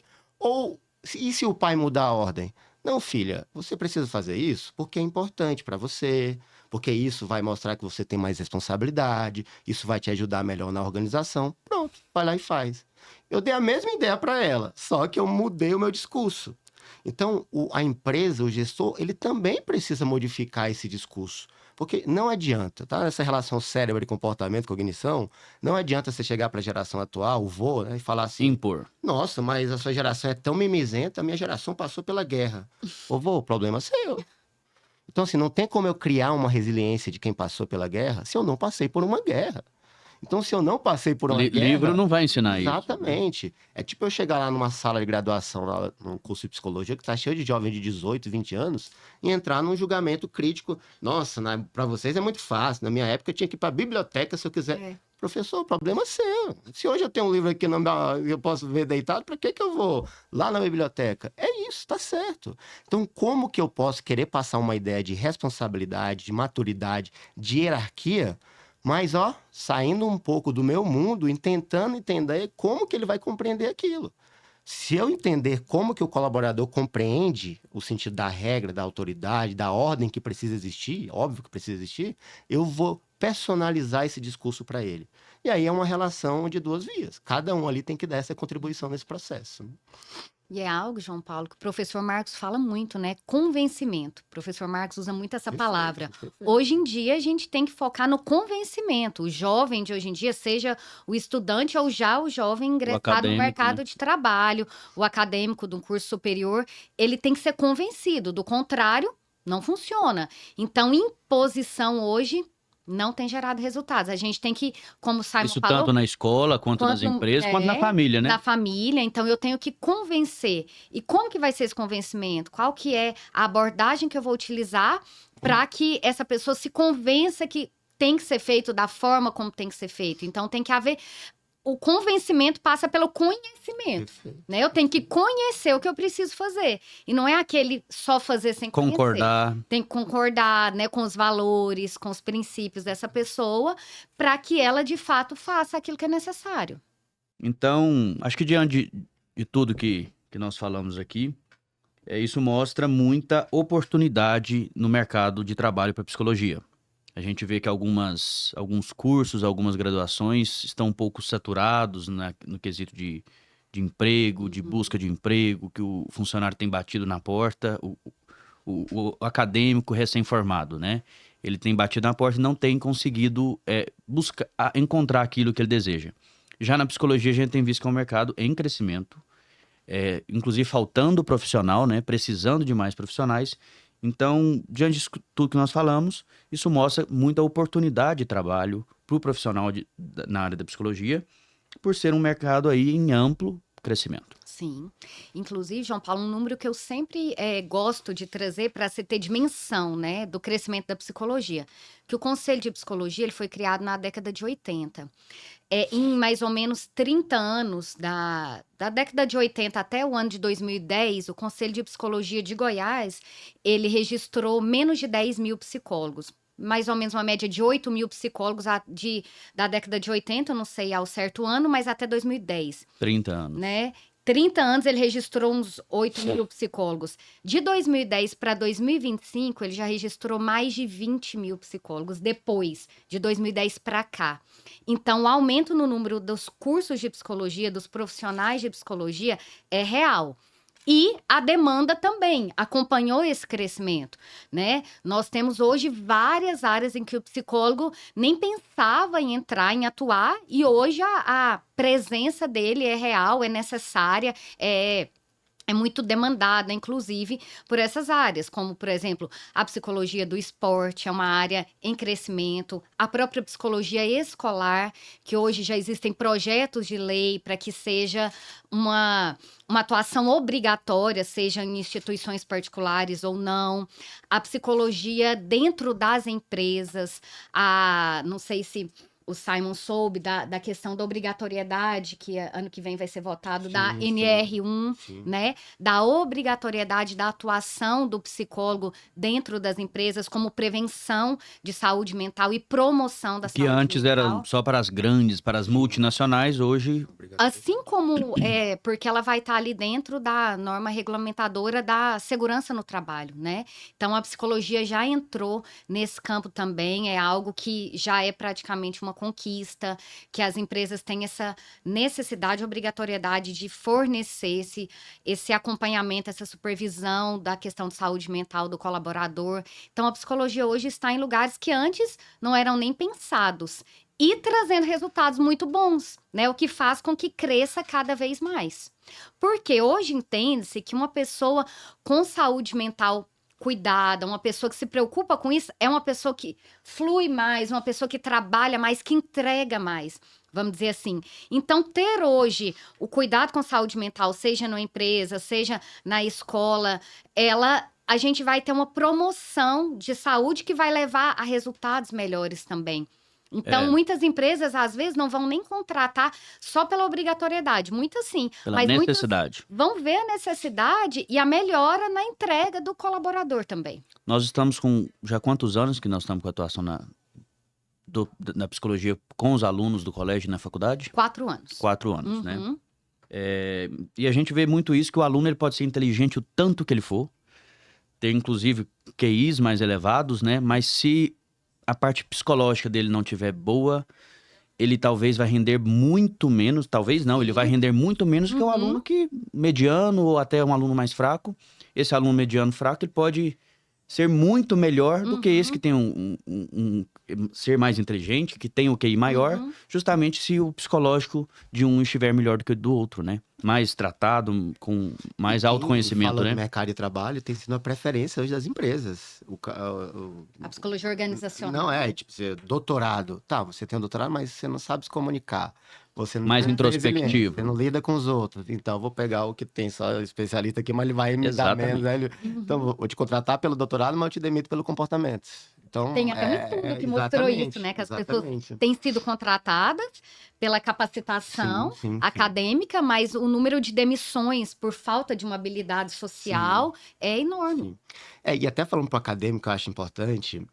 E se o pai mudar a ordem? Não, filha, você precisa fazer isso porque é importante para você, porque isso vai mostrar que você tem mais responsabilidade, isso vai te ajudar melhor na organização. Pronto, vai lá e faz. Eu dei a mesma ideia para ela, só que eu mudei o meu discurso. Então, a empresa, o gestor, ele também precisa modificar esse discurso. Porque não adianta, tá? Essa relação cérebro e comportamento, cognição, não adianta você chegar para a geração atual, o vô, né, e falar assim: impor. nossa, mas a sua geração é tão mimizenta, a minha geração passou pela guerra. Ô vô, o problema é seu. Então, assim, não tem como eu criar uma resiliência de quem passou pela guerra se eu não passei por uma guerra. Então, se eu não passei por uma guerra... Livro não vai ensinar isso. Exatamente. É tipo eu chegar lá numa sala de graduação, lá, num curso de psicologia, que tá cheio de jovens de 18, 20 anos, e entrar num julgamento crítico. Nossa, para vocês é muito fácil. Na minha época, eu tinha que ir para a biblioteca se eu quiser. Professor, o problema é seu. Se hoje eu tenho um livro aqui, eu posso ver deitado, para que eu vou lá na biblioteca? É isso, tá certo. Então, como que eu posso querer passar uma ideia de responsabilidade, de maturidade, de hierarquia... Mas, saindo um pouco do meu mundo e tentando entender como que ele vai compreender aquilo. Se eu entender como que o colaborador compreende o sentido da regra, da autoridade, da ordem que precisa existir, óbvio que precisa existir, eu vou personalizar esse discurso para ele. E aí é uma relação de duas vias. Cada um ali tem que dar essa contribuição nesse processo. E é algo, João Paulo, que o professor Marcos fala muito, né? Convencimento. O professor Marcos usa muito essa palavra. Perfeito. Hoje em dia, a gente tem que focar no convencimento. O jovem de hoje em dia, seja o estudante ou já o jovem ingressado no mercado de trabalho, o acadêmico do curso superior, ele tem que ser convencido. Do contrário, não funciona. Então, imposição hoje não tem gerado resultados. A gente tem que, como o Simon isso falou... tanto na escola, quanto nas empresas, quanto na família, né? Na família, então eu tenho que convencer. E como que vai ser esse convencimento? Qual que é a abordagem que eu vou utilizar para que essa pessoa se convença que tem que ser feito da forma como tem que ser feito. Então, tem que haver... O convencimento passa pelo conhecimento, né? Eu tenho que conhecer o que eu preciso fazer. E não é aquele só fazer sem conhecer. Concordar. Tem que concordar, né, com os valores, com os princípios dessa pessoa, para que ela, de fato, faça aquilo que é necessário. Então, acho que diante de tudo que nós falamos aqui, isso mostra muita oportunidade no mercado de trabalho para psicologia. A gente vê que alguns cursos, algumas graduações estão um pouco saturados no quesito de emprego, de busca de emprego, que o funcionário tem batido na porta, o acadêmico recém-formado, né? Ele tem batido na porta e não tem conseguido encontrar aquilo que ele deseja. Já na psicologia, a gente tem visto que é um mercado em crescimento, inclusive faltando profissional, né? Precisando de mais profissionais. Então, diante de tudo que nós falamos, isso mostra muita oportunidade de trabalho para o profissional na área da psicologia, por ser um mercado aí em amplo crescimento. Sim. Inclusive, João Paulo, um número que eu sempre gosto de trazer para se ter dimensão, né, do crescimento da psicologia. Que o Conselho de Psicologia ele foi criado na década de 80. Em mais ou menos 30 anos, da década de 80 até o ano de 2010, o Conselho de Psicologia de Goiás, ele registrou menos de 10 mil psicólogos. Mais ou menos uma média de 8 mil psicólogos da década de 80, não sei ao certo ano, mas até 2010. 30 anos. Né? 30 anos ele registrou uns 8 mil psicólogos. De 2010 para 2025, ele já registrou mais de 20 mil psicólogos depois, de 2010 para cá. Então, o aumento no número dos cursos de psicologia, dos profissionais de psicologia, é real. E a demanda também acompanhou esse crescimento, né? Nós temos hoje várias áreas em que o psicólogo nem pensava em entrar, em atuar, e hoje a presença dele é real, é necessária, é muito demandada, inclusive, por essas áreas, como, por exemplo, a psicologia do esporte, é uma área em crescimento, a própria psicologia escolar, que hoje já existem projetos de lei para que seja uma atuação obrigatória, seja em instituições particulares ou não, a psicologia dentro das empresas, não sei se o Simon soube da questão da obrigatoriedade, que ano que vem vai ser votado, da NR1, né? Da obrigatoriedade da atuação do psicólogo dentro das empresas como prevenção de saúde mental e promoção da saúde mental. Que antes era só para as grandes, para as multinacionais, hoje... Assim como porque ela vai estar ali dentro da norma regulamentadora da segurança no trabalho, né? Então, a psicologia já entrou nesse campo também, é algo que já é praticamente uma conquista, que as empresas têm essa necessidade, obrigatoriedade de fornecer esse acompanhamento, essa supervisão da questão de saúde mental do colaborador. Então, a psicologia hoje está em lugares que antes não eram nem pensados e trazendo resultados muito bons, né? O que faz com que cresça cada vez mais. Porque hoje entende-se que uma pessoa com saúde mental cuidada, uma pessoa que se preocupa com isso, é uma pessoa que flui mais, uma pessoa que trabalha mais, que entrega mais, vamos dizer assim. Então, ter hoje o cuidado com saúde mental, seja na empresa, seja na escola, a gente vai ter uma promoção de saúde que vai levar a resultados melhores também. Então, muitas empresas, às vezes, não vão nem contratar só pela obrigatoriedade. Muitas sim. Pela mas necessidade. Vão ver a necessidade e a melhora na entrega do colaborador também. Nós estamos com... Já quantos anos que nós estamos com a atuação na psicologia com os alunos do colégio e na faculdade? 4 anos. 4 anos, né? E a gente vê muito isso, que o aluno ele pode ser inteligente o tanto que ele for, ter, inclusive, QIs mais elevados, né? Mas se a parte psicológica dele não tiver boa, ele talvez vai render muito menos, talvez não, ele vai render muito menos que um aluno mediano ou até um aluno mais fraco. Esse aluno mediano fraco, ele pode ser muito melhor do que esse que tem ser mais inteligente, que tem o QI maior, justamente se o psicológico de um estiver melhor do que o do outro, né? Mais tratado, com mais autoconhecimento, falando né? do mercado de trabalho, tem sido uma preferência hoje das empresas. A psicologia organizacional. Não tipo, doutorado. Tá, você tem um doutorado, mas você não sabe se comunicar. Você não mais tem introspectivo. Você não lida com os outros. Então, eu vou pegar o que tem só especialista aqui, mas ele vai me dar menos. Então, vou te contratar pelo doutorado, mas eu te demito pelo comportamento. Então, Tem até um estudo que mostrou isso, né? Que as pessoas têm sido contratadas pela capacitação sim. acadêmica, mas o número de demissões por falta de uma habilidade social é enorme. Sim. E até falando para o acadêmico, eu acho importante,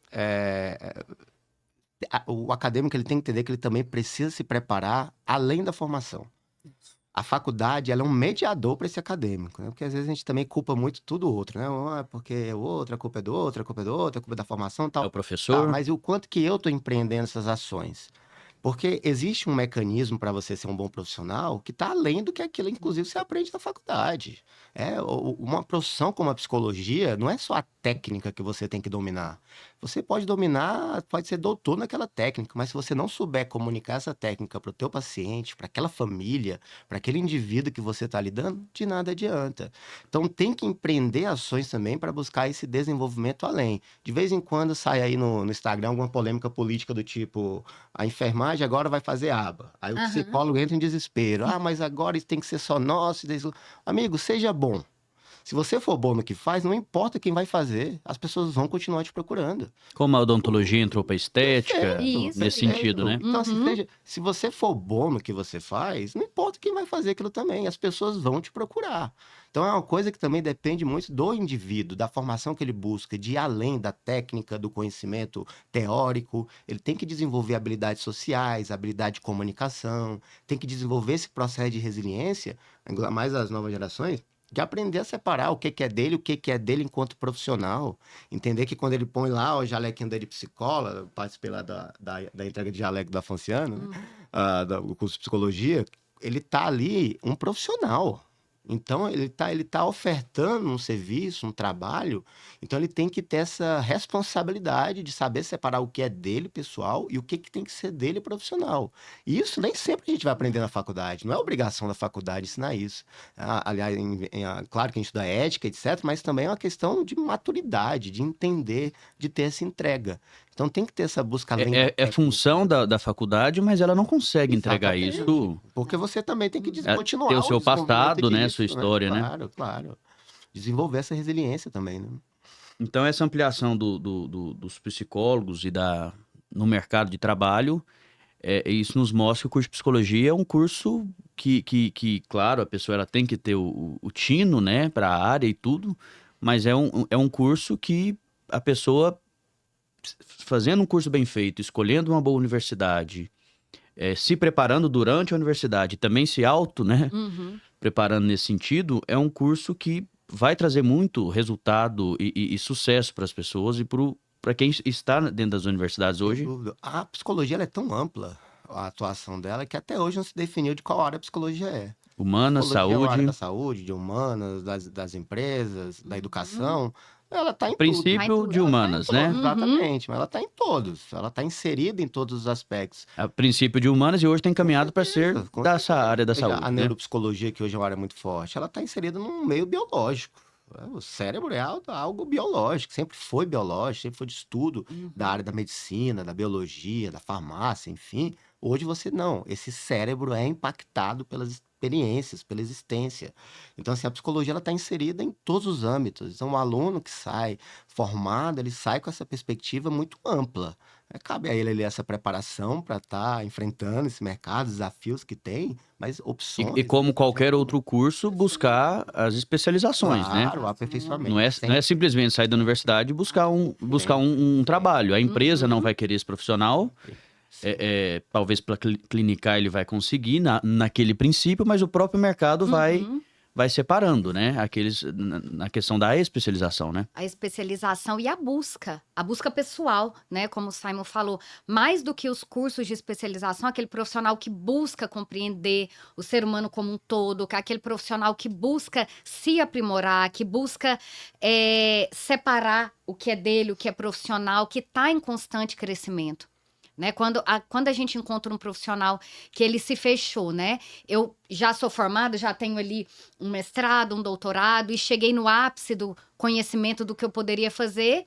o acadêmico ele tem que entender que ele também precisa se preparar além da formação. A faculdade, ela é um mediador para esse acadêmico, né? Porque às vezes a gente também culpa muito tudo o outro, né? Porque é o outro, a culpa é do outro, a culpa é do outro, a culpa é da formação e É tal. o professor. Mas e o quanto que eu estou empreendendo essas ações? Porque existe um mecanismo para você ser um bom profissional que está além do que aquilo, inclusive, você aprende na faculdade. Uma profissão como a psicologia não é só a técnica que você tem que dominar. Você pode dominar, pode ser doutor naquela técnica, mas se você não souber comunicar essa técnica para o teu paciente, para aquela família, para aquele indivíduo que você está lidando, de nada adianta. Então tem que empreender ações também para buscar esse desenvolvimento além. De vez em quando sai aí no Instagram alguma polêmica política do tipo, a enfermagem agora vai fazer aba. Aí o psicólogo entra em desespero. Mas agora isso tem que ser só nosso. Amigo, seja bom. Se você for bom no que faz, não importa quem vai fazer, as pessoas vão continuar te procurando. Como a odontologia entrou para estética, Isso, nesse sentido, né? Então, se você for bom no que você faz, não importa quem vai fazer aquilo também, as pessoas vão te procurar. Então, é uma coisa que também depende muito do indivíduo, da formação que ele busca, de ir além da técnica, do conhecimento teórico. Ele tem que desenvolver habilidades sociais, habilidade de comunicação, tem que desenvolver esse processo de resiliência, ainda mais as novas gerações, de aprender a separar o que é dele, o que é dele enquanto profissional. Entender que quando ele põe lá o jalequinho dele de psicóloga, eu participei lá da entrega de jaleco da Fonciano, né? Do curso de psicologia, ele tá ali um profissional. Então, ele tá ofertando um serviço, um trabalho, então ele tem que ter essa responsabilidade de saber separar o que é dele, pessoal, e o que tem que ser dele, profissional. E isso nem sempre a gente vai aprender na faculdade, não é obrigação da faculdade ensinar isso. Aliás, claro que a gente estuda ética, etc., mas também é uma questão de maturidade, de entender, de ter essa entrega. Então tem que ter essa busca além da É técnica. função da faculdade, mas ela não consegue entregar Exatamente. isso. Porque você também tem que continuar Ter o seu desenvolvimento passado, né? disso, Sua história, né? Claro. Desenvolver essa resiliência também, né? Então, essa ampliação dos psicólogos no mercado de trabalho, isso nos mostra que o curso de psicologia é um curso que claro, a pessoa ela tem que ter o tino, né, para a área e tudo, mas é um curso que a pessoa, fazendo um curso bem feito, escolhendo uma boa universidade, se preparando durante a universidade, também se né, preparando nesse sentido, é um curso que vai trazer muito resultado e sucesso para as pessoas e para quem está dentro das universidades hoje. Sem dúvida. A psicologia ela é tão ampla, a atuação dela, que até hoje não se definiu de qual área a psicologia é. Humanas, Psicologia é uma área saúde. da saúde, de humanas, das empresas, da educação. Ela está em Princípio tudo. de humanas, né? Exatamente, mas ela está em todos. Ela está inserida em todos os aspectos. A princípio de humanas e hoje tem caminhado para ser Com dessa certeza. área da Veja, saúde. a né? neuropsicologia, que hoje é uma área muito forte, ela está inserida num meio biológico. O cérebro é algo biológico, sempre foi biológico, sempre foi de estudo da área da medicina, da biologia, da farmácia, enfim. Hoje você não, esse cérebro é impactado pelas experiências, pela existência. Então, assim, a psicologia ela está inserida em todos os âmbitos. Então, o aluno que sai formado, ele sai com essa perspectiva muito ampla. Cabe a ele ali essa preparação para estar enfrentando esse mercado, os desafios que tem, mas opções. E como qualquer outro curso, buscar as especializações, né? Claro, o aperfeiçoamento. Não é simplesmente sair da universidade e buscar um trabalho. A empresa não vai querer esse profissional. Talvez para clinicar ele vai conseguir naquele princípio, mas o próprio mercado vai separando, né? Aqueles na questão da especialização, né? A especialização e a busca pessoal, né? Como o Simon falou, mais do que os cursos de especialização, aquele profissional que busca compreender o ser humano como um todo, aquele profissional que busca se aprimorar, que busca separar o que é dele, o que é profissional, que está em constante crescimento. Né? Quando a gente encontra um profissional que ele se fechou, né? Eu já sou formada, já tenho ali um mestrado, um doutorado e cheguei no ápice do conhecimento do que eu poderia fazer,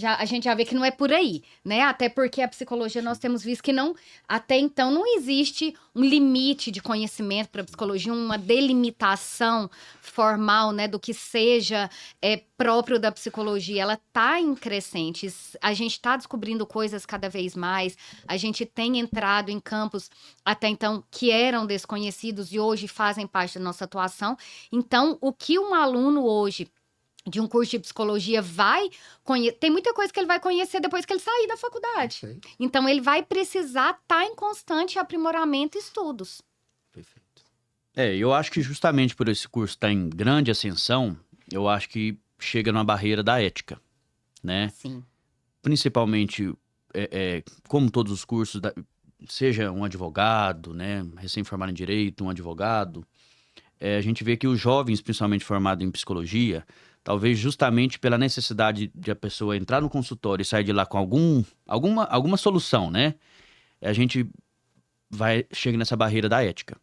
a gente já vê que não é por aí, né? Até porque a psicologia nós temos visto que não, até então não existe um limite de conhecimento para a psicologia, uma delimitação formal, né, do que seja próprio da psicologia. Ela está em crescentes, a gente está descobrindo coisas cada vez mais, a gente tem entrado em campos até então que eram desconhecidos e hoje fazem parte da nossa atuação. Então, o que um aluno hoje de um curso de psicologia vai conhecer. Tem muita coisa que ele vai conhecer depois que ele sair da faculdade. Perfeito. Então, ele vai precisar estar em constante aprimoramento e estudos. Perfeito. Eu acho que justamente por esse curso estar em grande ascensão, eu acho que chega numa barreira da ética, né? Sim. Principalmente, como todos os cursos, seja um advogado, né, recém-formado em direito, um advogado, a gente vê que os jovens, principalmente formados em psicologia, talvez justamente pela necessidade de a pessoa entrar no consultório e sair de lá com alguma solução, né? A gente chega nessa barreira da ética.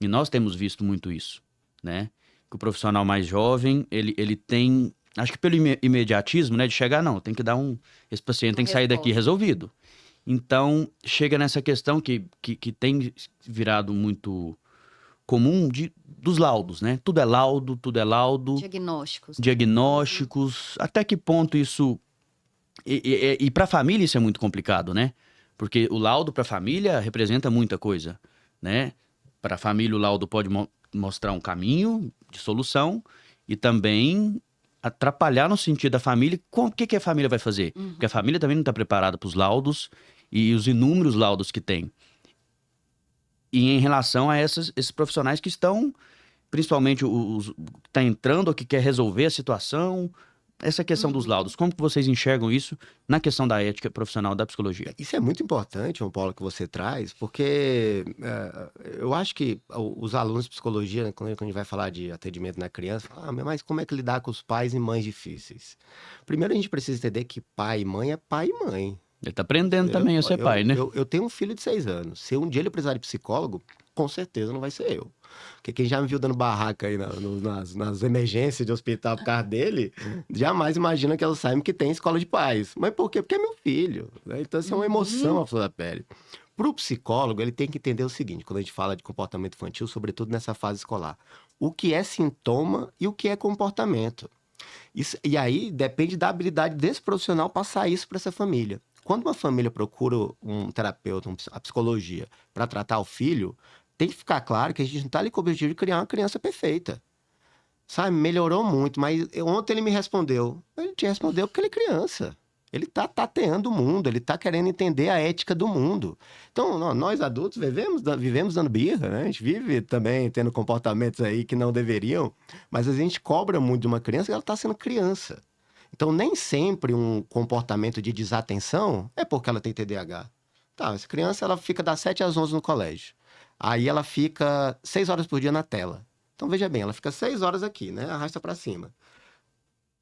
E nós temos visto muito isso, né? Que o profissional mais jovem, ele tem, acho que pelo imediatismo, né? De chegar, não, tem que dar esse paciente tem que sair daqui resolvido. Então, chega nessa questão que tem virado muito comum dos laudos, né? Tudo é laudo. Diagnósticos. Até que ponto isso... E para a família isso é muito complicado, né? Porque o laudo para a família representa muita coisa, né? Para a família o laudo pode mostrar um caminho de solução e também atrapalhar no sentido da família. O que a família vai fazer? Porque a família também não está preparada para os laudos e os inúmeros laudos que tem. E em relação a esses profissionais que estão, principalmente os que estão entrando ou que quer resolver a situação, essa questão dos laudos, como que vocês enxergam isso na questão da ética profissional da psicologia? Isso é muito importante, João Paulo, que você traz, porque eu acho que os alunos de psicologia, né, quando a gente vai falar de atendimento na criança, mas como é que lidar com os pais e mães difíceis? Primeiro a gente precisa entender que pai e mãe é pai e mãe. Ele tá aprendendo também a ser pai, né? Eu tenho um filho de 6 anos. Se um dia ele precisar de psicólogo, com certeza não vai ser eu. Porque quem já me viu dando barraca aí nas emergências de hospital por causa dele, jamais imagina que Alzheimer que tem escola de pais. Mas por quê? Porque é meu filho, né? Então, isso é uma emoção à flor da pele. Para o psicólogo, ele tem que entender o seguinte, quando a gente fala de comportamento infantil, sobretudo nessa fase escolar. O que é sintoma e o que é comportamento. E aí depende da habilidade desse profissional passar isso para essa família. Quando uma família procura um terapeuta, a psicologia, para tratar o filho, tem que ficar claro que a gente não está ali com o objetivo de criar uma criança perfeita. Sabe, melhorou muito, mas ontem ele me respondeu. Ele te respondeu porque ele é criança. Ele está tateando o mundo, ele está querendo entender a ética do mundo. Então, nós adultos vivemos dando birra, né? A gente vive também tendo comportamentos aí que não deveriam, mas a gente cobra muito de uma criança e ela está sendo criança. Então, nem sempre um comportamento de desatenção é porque ela tem TDAH. Tá, essa criança ela fica das 7 às 11 no colégio. Aí ela fica 6 horas por dia na tela. Então, veja bem, ela fica 6 horas aqui, né? Arrasta para cima.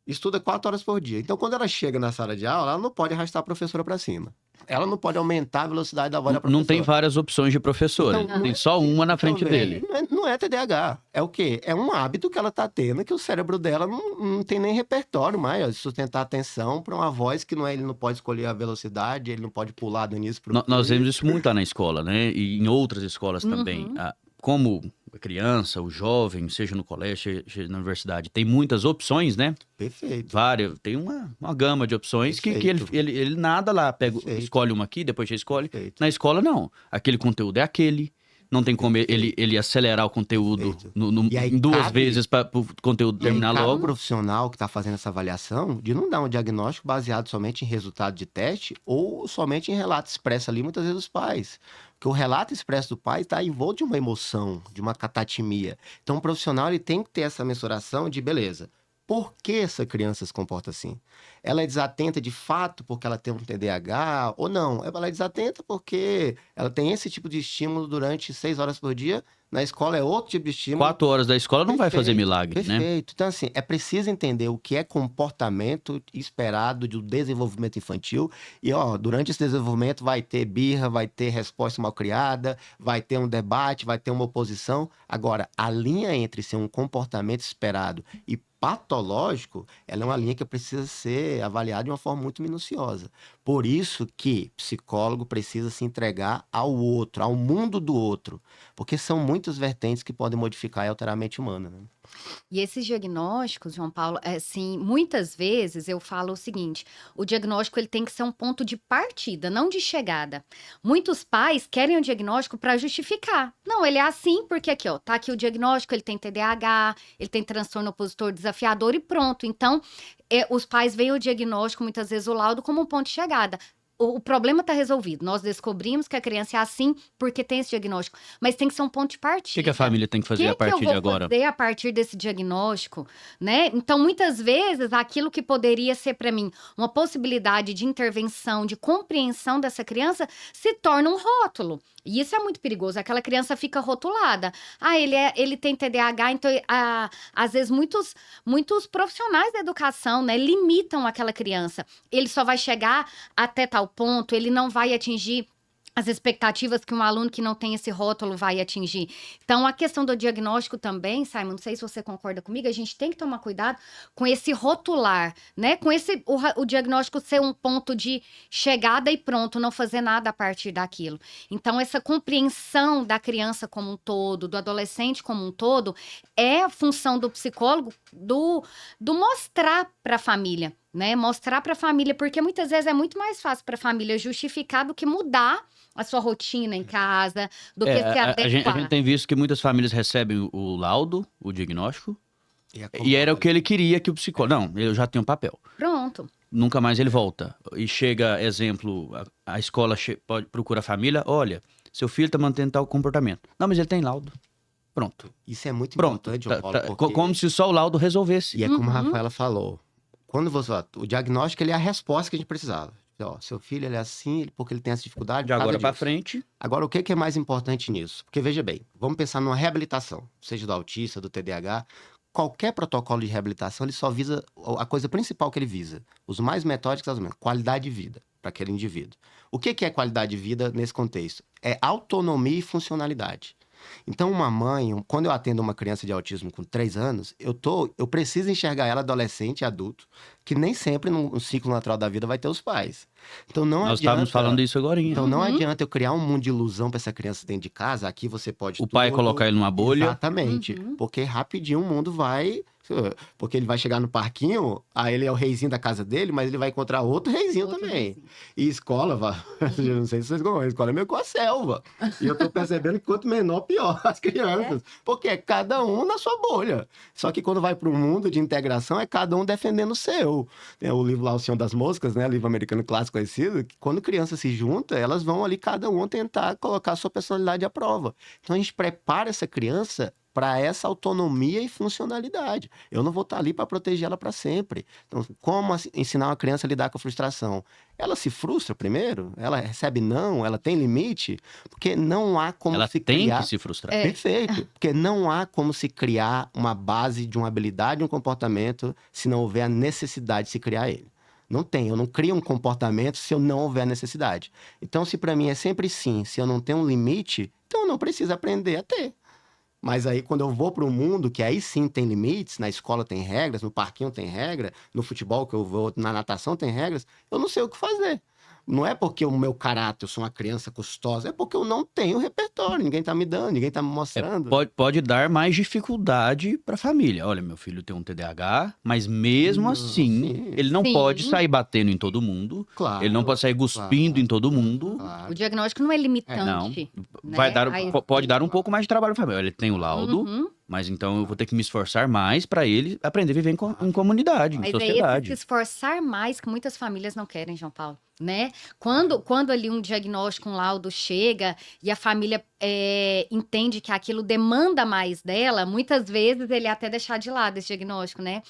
Estuda 4 horas por dia. Então, quando ela chega na sala de aula, ela não pode arrastar a professora para cima. Ela não pode aumentar a velocidade da voz da professora. Não tem várias opções de professora. Então, tem só uma na frente dele. Não é TDAH. É o quê? É um hábito que ela está tendo, que o cérebro dela não tem nem repertório mais, ó, de sustentar a atenção para uma voz que não é, ele não pode escolher a velocidade, ele não pode pular do início para o fim. Nós vemos isso muito lá na escola, né? E em outras escolas também. Como a criança, o jovem, seja no colégio, seja na universidade, tem muitas opções, né? Perfeito. Várias, tem uma gama de opções que ele nada lá, escolhe uma aqui, depois já escolhe. Perfeito. Na escola, não. Aquele conteúdo é aquele. Não tem como ele acelerar o conteúdo em duas vezes para o conteúdo terminar logo. logo. O profissional que está fazendo essa avaliação de não dar um diagnóstico baseado somente em resultado de teste ou somente em relato expresso ali, muitas vezes, dos pais. Porque o relato expresso do pai está envolto de uma emoção, de uma catatimia. Então, o profissional ele tem que ter essa mensuração de, beleza, por que essa criança se comporta assim? Ela é desatenta de fato porque ela tem um TDAH ou não? Ela é desatenta porque ela tem esse tipo de estímulo durante 6 horas por dia Na escola é outro tipo de estímulo. 4 horas da escola não vai fazer Perfeito, milagre, né? Perfeito. Então, assim, é preciso entender o que é comportamento esperado do desenvolvimento infantil. E, ó, durante esse desenvolvimento vai ter birra, vai ter resposta mal criada, vai ter um debate, vai ter uma oposição. Agora, a linha entre ser um comportamento esperado e patológico, ela é uma linha que precisa ser avaliada de uma forma muito minuciosa. Por isso que psicólogo precisa se entregar ao outro, ao mundo do outro, porque são muitas vertentes que podem modificar e alterar a mente humana, né? E esses diagnósticos, João Paulo, assim, muitas vezes eu falo o seguinte: o diagnóstico ele tem que ser um ponto de partida, não de chegada. Muitos pais querem o diagnóstico para justificar. Não, ele é assim porque aqui, ó, tá aqui o diagnóstico, ele tem TDAH, ele tem transtorno opositor desafiador e pronto. Então, os pais veem o diagnóstico, muitas vezes o laudo, como um ponto de chegada. O problema está resolvido. Nós descobrimos que a criança é assim porque tem esse diagnóstico. Mas tem que ser um ponto de O partida. que a família tem que fazer a que partir eu de vou agora? fazer a partir desse diagnóstico, né? Então, muitas vezes, aquilo que poderia ser para mim uma possibilidade de intervenção, de compreensão dessa criança, se torna um rótulo. E isso é muito perigoso. Aquela criança fica rotulada. Ah, ele tem TDAH, então, às vezes, muitos profissionais da educação, né, limitam aquela criança. Ele só vai chegar até tal ponto, ele não vai atingir as expectativas que um aluno que não tem esse rótulo vai atingir. Então, a questão do diagnóstico também, Simon, não sei se você concorda comigo, a gente tem que tomar cuidado com esse rotular, né? Com o diagnóstico ser um ponto de chegada e pronto, não fazer nada a partir daquilo. Então, essa compreensão da criança como um todo, do adolescente como um todo, é a função do psicólogo do mostrar para a família, né? Mostrar para a família, porque muitas vezes é muito mais fácil para a família justificar do que mudar a sua rotina em casa, do que se a gente adequar. tem visto que muitas famílias recebem o laudo, o diagnóstico, E e era o que ele queria que o psicólogo... Não, eu já tenho papel. Pronto. Nunca mais ele volta. E chega, exemplo, a escola procura a família, olha, seu filho tá mantendo tal comportamento. Não, mas ele tem laudo. Pronto. Isso é muito Pronto. importante, João Paulo, porque... Como se só o laudo resolvesse. E é como a Rafaela falou, quando você o diagnóstico ele é a resposta que a gente precisava. Ó, seu filho ele é assim porque ele tem essa dificuldade. De por causa agora pra disso. frente, Agora, o que é mais importante nisso? Porque, veja bem, vamos pensar numa reabilitação, seja do autista, do TDAH. Qualquer protocolo de reabilitação, ele só visa a coisa principal que ele visa. Os mais metódicos, qualidade de vida para aquele indivíduo. O que é qualidade de vida nesse contexto? É autonomia e funcionalidade. Então, uma mãe, quando eu atendo uma criança de autismo com 3 anos, eu preciso enxergar ela adolescente e adulto, que nem sempre no ciclo natural da vida vai ter os pais. Então, não nós adianta... estávamos falando isso agora. Então, não adianta eu criar um mundo de ilusão para essa criança dentro de casa. Aqui você pode... O pai colocar ele numa bolha. Exatamente. Porque rapidinho o mundo vai... Porque ele vai chegar no parquinho, aí ele é o reizinho da casa dele, mas ele vai encontrar outro reizinho também. reizinho. E escola, eu não sei se vocês conhecem, escola é meio com a selva. E eu tô percebendo que quanto menor, pior as crianças. Porque é cada um na sua bolha. Só que quando vai para um mundo de integração, é cada um defendendo o seu. Tem o livro lá, O Senhor das Moscas, né? Livro americano clássico conhecido, que quando criança se junta, elas vão ali, cada um, tentar colocar a sua personalidade à prova. Então a gente prepara essa criança para essa autonomia e funcionalidade. Eu não vou estar ali para proteger ela para sempre. Então, como ensinar uma criança a lidar com a frustração? Ela se frustra primeiro? Ela recebe não? Ela tem limite? Porque não há como Ela se tem criar... que se frustrar. Perfeito. Porque não há como se criar uma base de uma habilidade, um comportamento, se não houver a necessidade de se criar ele. Não tem, eu não crio um comportamento se eu não houver necessidade. Então, se para mim é sempre sim, se eu não tenho um limite, então eu não preciso aprender a ter. Mas aí, quando eu vou para um mundo que aí sim tem limites, na escola tem regras, no parquinho tem regra, no futebol que eu vou, na natação tem regras, eu não sei o que fazer. Não é porque o meu caráter, eu sou uma criança custosa, é porque eu não tenho repertório, ninguém tá me dando, ninguém tá me mostrando. Pode dar mais dificuldade para a família. Olha, meu filho tem um TDAH, mas mesmo assim, ele não Sim. pode sair batendo em todo mundo. Claro, Ele não pode sair cuspindo claro, em todo mundo. claro. O diagnóstico não é Não. limitante. Vai né? dar, Aí- pode dar um pouco mais de trabalho para a família. Ele tem o laudo, Uhum. mas então eu vou ter que me esforçar mais para ele aprender a viver em comunidade, em Mas é esse sociedade. se esforçar mais que muitas famílias não querem, João Paulo. né? Quando ali um diagnóstico, um laudo chega e a família entende que aquilo demanda mais dela, muitas vezes ele até deixar de lado esse diagnóstico, né?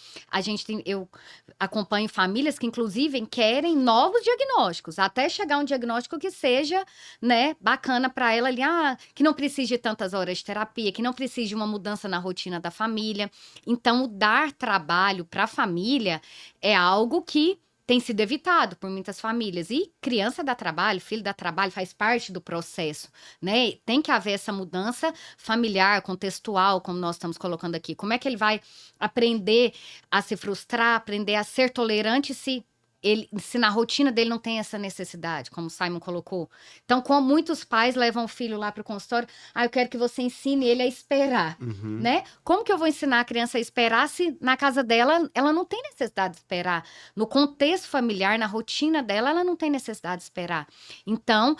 Eu acompanho famílias que inclusive querem novos diagnósticos, até chegar um diagnóstico que seja, né, bacana para ela ali, que não precise de tantas horas de terapia, que não precise de uma mudança na rotina da família. Então, o dar trabalho para a família é algo que tem sido evitado por muitas famílias. E criança dá trabalho, filho dá trabalho, faz parte do processo, né? Tem que haver essa mudança familiar, contextual, como nós estamos colocando aqui. Como é que ele vai aprender a se frustrar, aprender a ser tolerante se na rotina dele não tem essa necessidade, como o Simon colocou. Então, como muitos pais levam o filho lá para o consultório, eu quero que você ensine ele a esperar, né? Como que eu vou ensinar a criança a esperar se na casa dela ela não tem necessidade de esperar? No contexto familiar, na rotina dela, ela não tem necessidade de esperar. Então,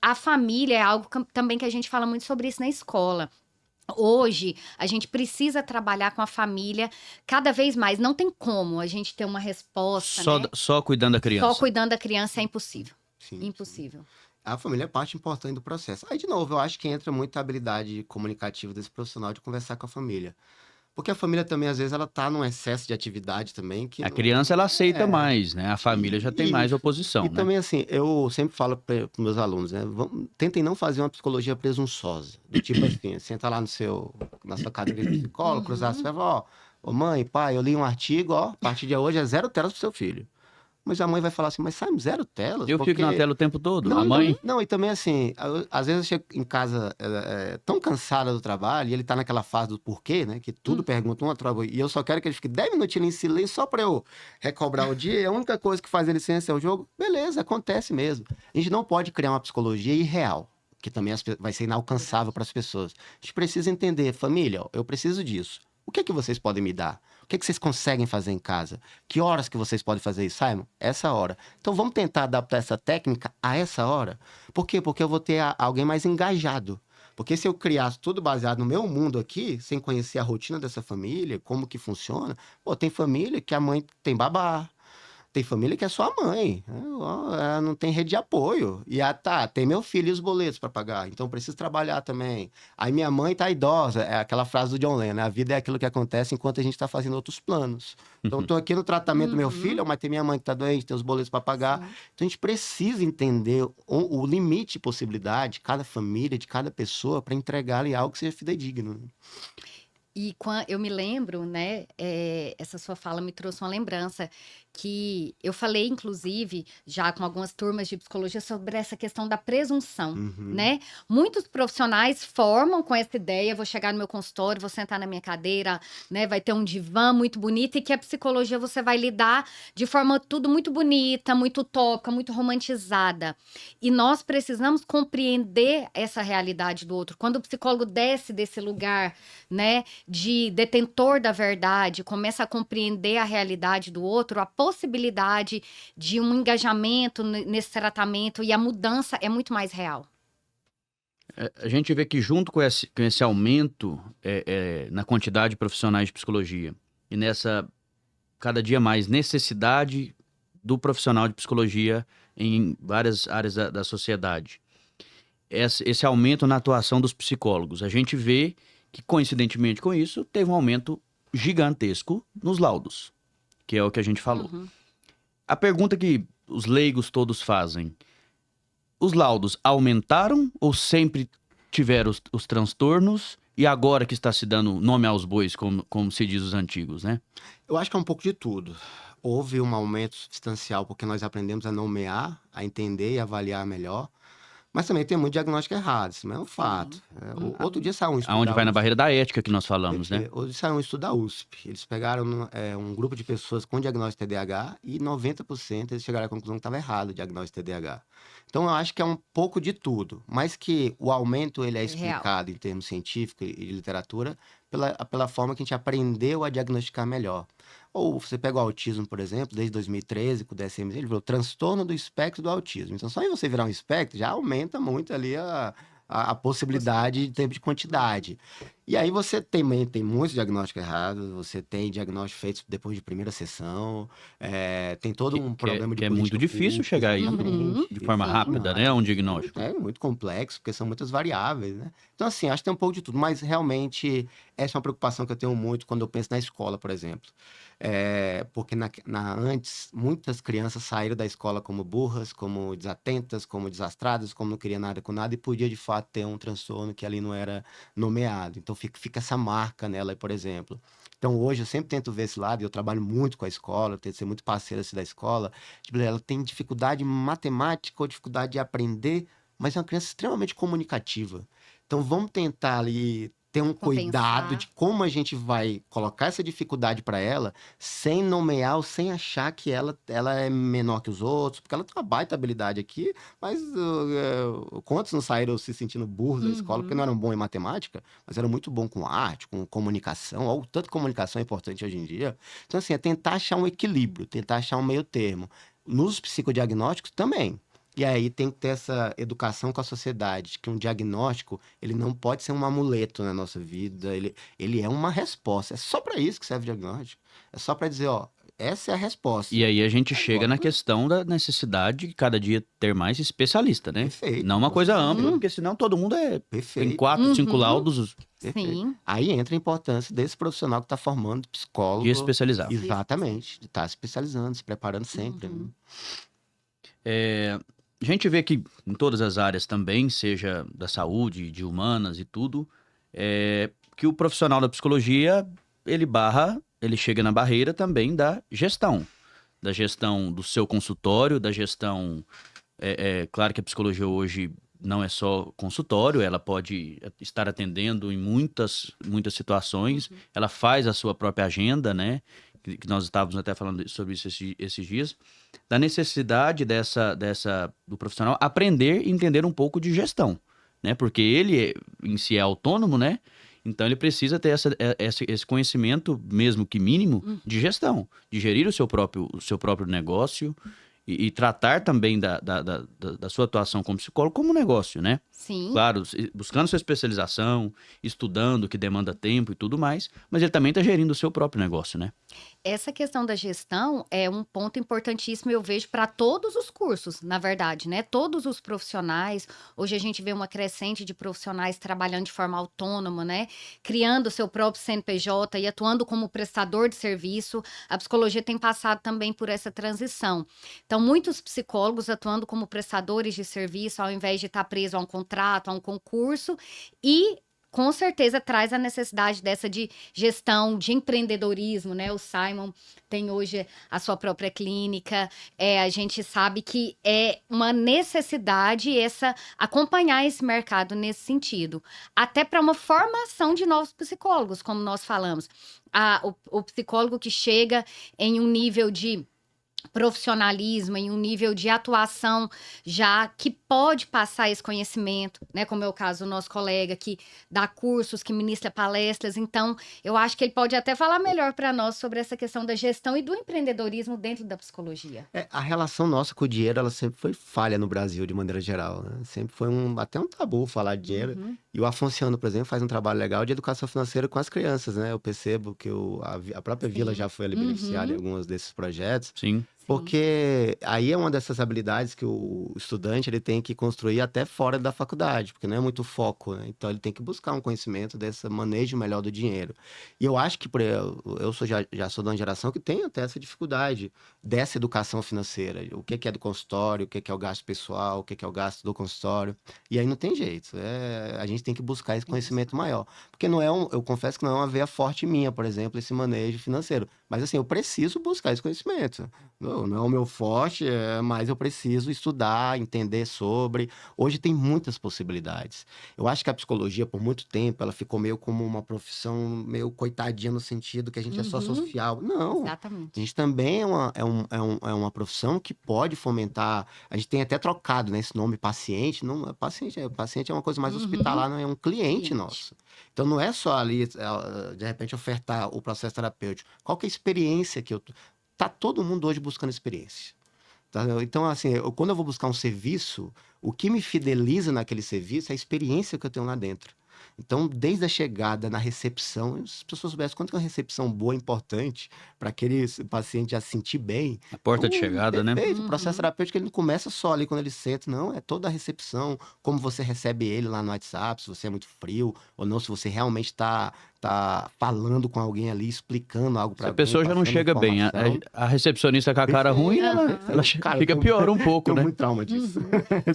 a família é algo também que a gente fala muito sobre isso na escola. Hoje, a gente precisa trabalhar com a família cada vez mais. Não tem como a gente ter uma resposta, né? Só cuidando da criança. Só cuidando da criança é impossível. Sim, Impossível. sim. A família é parte importante do processo. Aí, de novo, eu acho que entra muito a habilidade comunicativa desse profissional de conversar com a família. Porque a família também, às vezes, ela tá num excesso de atividade também. Que A criança, ela aceita mais, né? A família já tem mais oposição, E né? também, assim, eu sempre falo para os meus alunos, né? Tentem não fazer uma psicologia presunçosa. Do tipo assim, senta lá na sua cadeira de psicólogo, cruzar as pernas, ó, mãe, pai, eu li um artigo, ó, a partir de hoje é 0 telas pro seu filho. Mas a mãe vai falar assim, mas sabe, 0 telas? Eu fico na tela o tempo todo. Não, A mãe... Não, e também assim, às vezes eu chego em casa tão cansada do trabalho, e ele tá naquela fase do porquê, né? Que tudo pergunta e eu só quero que ele fique 10 minutinhos em silêncio só pra eu recobrar o dia, e a única coisa que faz ele silenciar o jogo, beleza, acontece mesmo. A gente não pode criar uma psicologia irreal, que também vai ser inalcançável para as pessoas. A gente precisa entender, família, eu preciso disso. O que é que vocês podem me dar? O que é que vocês conseguem fazer em casa? Que horas que vocês podem fazer isso, Simon? Essa hora. Então vamos tentar adaptar essa técnica a essa hora. Por quê? Porque eu vou ter alguém mais engajado. Porque se eu criasse tudo baseado no meu mundo aqui, sem conhecer a rotina dessa família, como que funciona, tem família que a mãe tem babá. Tem família que é só a mãe, ela não tem rede de apoio. E tem meu filho e os boletos para pagar, então preciso trabalhar também. Aí minha mãe tá idosa, é aquela frase do John Lennon, né? A vida é aquilo que acontece enquanto a gente está fazendo outros planos. Então eu tô aqui no tratamento do meu filho, mas tem minha mãe que tá doente, tem os boletos para pagar. Sim. Então a gente precisa entender o limite de possibilidade de cada família, de cada pessoa, para entregar ali algo que seja fidedigno. E eu me lembro, né, essa sua fala me trouxe uma lembrança que eu falei, inclusive, já com algumas turmas de psicologia sobre essa questão da presunção, né? Muitos profissionais formam com essa ideia, vou chegar no meu consultório, vou sentar na minha cadeira, né, vai ter um divã muito bonito e que a psicologia você vai lidar de forma tudo muito bonita, muito utópica, muito romantizada. E nós precisamos compreender essa realidade do outro. Quando o psicólogo desce desse lugar, né, de detentor da verdade, começa a compreender a realidade do outro, a possibilidade de um engajamento nesse tratamento e a mudança é muito mais real. A gente vê que junto com esse aumento na quantidade de profissionais de psicologia e nessa cada dia mais necessidade do profissional de psicologia em várias áreas da sociedade, esse aumento na atuação dos psicólogos, a gente vê que, coincidentemente com isso, teve um aumento gigantesco nos laudos, que é o que a gente falou. A pergunta que os leigos todos fazem, os laudos aumentaram ou sempre tiveram os transtornos e agora que está se dando nome aos bois, como se diz os antigos, né? Eu acho que é um pouco de tudo. Houve um aumento substancial porque nós aprendemos a nomear, a entender e avaliar melhor. Mas também tem muito diagnóstico errado, isso não é um fato. Outro dia saiu um estudo. Aonde vai na barreira da ética que nós falamos, né? Hoje saiu um estudo da USP. Eles pegaram um grupo de pessoas com diagnóstico de TDAH e 90% eles chegaram à conclusão que estava errado o diagnóstico de TDAH. Então eu acho que é um pouco de tudo, mas que o aumento ele é explicado em termos científicos e de literatura pela forma que a gente aprendeu a diagnosticar melhor. Ou você pega o autismo, por exemplo, desde 2013, com o DSM, ele falou transtorno do espectro do autismo. Então, só em você virar um espectro, já aumenta muito ali a possibilidade de tempo de quantidade. E aí você também tem muitos diagnósticos errados, você tem diagnósticos feitos depois de primeira sessão, tem todo um problema de Que é muito política difícil pública, chegar aí Uhum. de forma Sim. rápida, né, a um diagnóstico. É muito complexo, porque são muitas variáveis, né? Então, assim, acho que tem um pouco de tudo, mas realmente essa é uma preocupação que eu tenho muito quando eu penso na escola, por exemplo. Porque antes, muitas crianças saíram da escola como burras, como desatentas, como desastradas, como não queria nada com nada, e podia, de fato, ter um transtorno que ali não era nomeado. Então, fica essa marca nela, por exemplo. Então, hoje, eu sempre tento ver esse lado, e eu trabalho muito com a escola, eu tento ser muito parceiro assim, da escola. Tipo, ela tem dificuldade em matemática ou dificuldade de aprender, mas é uma criança extremamente comunicativa. Então, vamos tentar ali ter um cuidado de Compensar. como a gente vai colocar essa dificuldade para ela, sem nomear ou sem achar que ela é menor que os outros, porque ela tem uma baita habilidade aqui, mas quantos não saíram se sentindo burros da escola porque não Uhum. eram bons em matemática, mas eram muito bons com arte, com comunicação, ou tanto comunicação é importante hoje em dia. Então, assim, é tentar achar um equilíbrio, tentar achar um meio termo. Nos psicodiagnósticos também. E aí tem que ter essa educação com a sociedade, que um diagnóstico, ele não pode ser um amuleto na nossa vida, ele é uma resposta. É só para isso que serve o diagnóstico. É só para dizer, ó, essa é a resposta. E aí a gente chega Agora, na questão da necessidade de cada dia ter mais especialista, né? perfeito, Não uma com coisa certeza. ampla, porque senão todo mundo tem Perfeito, 4, 5 Uhum. laudos perfeito. Sim. Aí entra a importância desse profissional que está formando de psicólogo. especializar. Exatamente, de estar se especializando, se preparando sempre. Uhum. É, a gente vê que em todas as áreas também, seja da saúde, de humanas e tudo, que o profissional da psicologia, ele chega na barreira também da gestão do seu consultório, da gestão, claro que a psicologia hoje não é só consultório, ela pode estar atendendo em muitas situações, ela faz a sua própria agenda, né? Que nós estávamos até falando sobre isso esses dias, da necessidade do profissional aprender e entender um pouco de gestão, né? Porque ele em si é autônomo, né? Então ele precisa ter esse conhecimento, mesmo que mínimo, de gestão, de gerir o seu próprio negócio e tratar também da sua atuação como psicólogo como um negócio, né? Sim. Claro, buscando sua especialização, estudando, que demanda tempo e tudo mais, mas ele também está gerindo o seu próprio negócio, né? Essa questão da gestão é um ponto importantíssimo, eu vejo, para todos os cursos, na verdade, né? Todos os profissionais. Hoje a gente vê uma crescente de profissionais trabalhando de forma autônoma, né? Criando seu próprio CNPJ e atuando como prestador de serviço. A psicologia tem passado também por essa transição. Então, muitos psicólogos atuando como prestadores de serviço, ao invés de estar preso a um contrato, a um concurso, e com certeza traz a necessidade dessa de gestão, de empreendedorismo, né? O Simon tem hoje a sua própria clínica. A gente sabe que é uma necessidade acompanhar esse mercado nesse sentido. Até para uma formação de novos psicólogos, como nós falamos. O psicólogo que chega em um nível de profissionalismo, em um nível de atuação já que pode passar esse conhecimento, né? Como é o caso do nosso colega que dá cursos, que ministra palestras. Então, eu acho que ele pode até falar melhor para nós sobre essa questão da gestão e do empreendedorismo dentro da psicologia. A relação nossa com o dinheiro, ela sempre foi falha no Brasil, de maneira geral, né? Sempre foi até um tabu falar de dinheiro. Uhum. E o Afonciano, por exemplo, faz um trabalho legal de educação financeira com as crianças, né? Eu percebo que a própria Sim. Vila já foi ali beneficiada em Uhum. alguns desses projetos. Sim. Porque aí é uma dessas habilidades que o estudante ele tem que construir até fora da faculdade, porque não é muito foco, né? Então ele tem que buscar um conhecimento desse manejo melhor do dinheiro. E eu acho que já sou de uma geração que tem até essa dificuldade dessa educação financeira. O que é do consultório, o que é o gasto pessoal, o que é o gasto do consultório. E aí não tem jeito. A gente tem que buscar esse conhecimento maior. Porque eu confesso que não é uma veia forte minha, por exemplo, esse manejo financeiro. Mas assim, eu preciso buscar esse conhecimento. Não é o meu forte, mas eu preciso estudar, entender sobre. Hoje tem muitas possibilidades. Eu acho que a psicologia, por muito tempo, ela ficou meio como uma profissão meio coitadinha no sentido que a gente é só Uhum. social. Não. A Exatamente. gente também é uma profissão que pode fomentar. A gente tem até trocado, né, esse nome paciente. Não, paciente é uma coisa mais Uhum. hospitalar, não é um cliente Cliente. nosso. Então não é só ali, de repente, ofertar o processo terapêutico. Qual que é a experiência que tá todo mundo hoje buscando experiência. Tá? Então, assim, quando eu vou buscar um serviço, o que me fideliza naquele serviço é a experiência que eu tenho lá dentro. Então, desde a chegada na recepção, se as pessoas soubessem quanto que uma recepção boa é importante para aquele paciente já se sentir bem. A porta de chegada, né? Perfeito. O processo Uhum. terapêutico ele não começa só ali quando ele senta, não. É toda a recepção, como você recebe ele lá no WhatsApp, se você é muito frio ou não, se você realmente está falando com alguém ali, explicando algo Se para a alguém, pessoa já não passando chega bem, informação. a recepcionista com a cara ruim, Aham. ela Cara, fica eu pior um pouco, tenho né? muito trauma disso.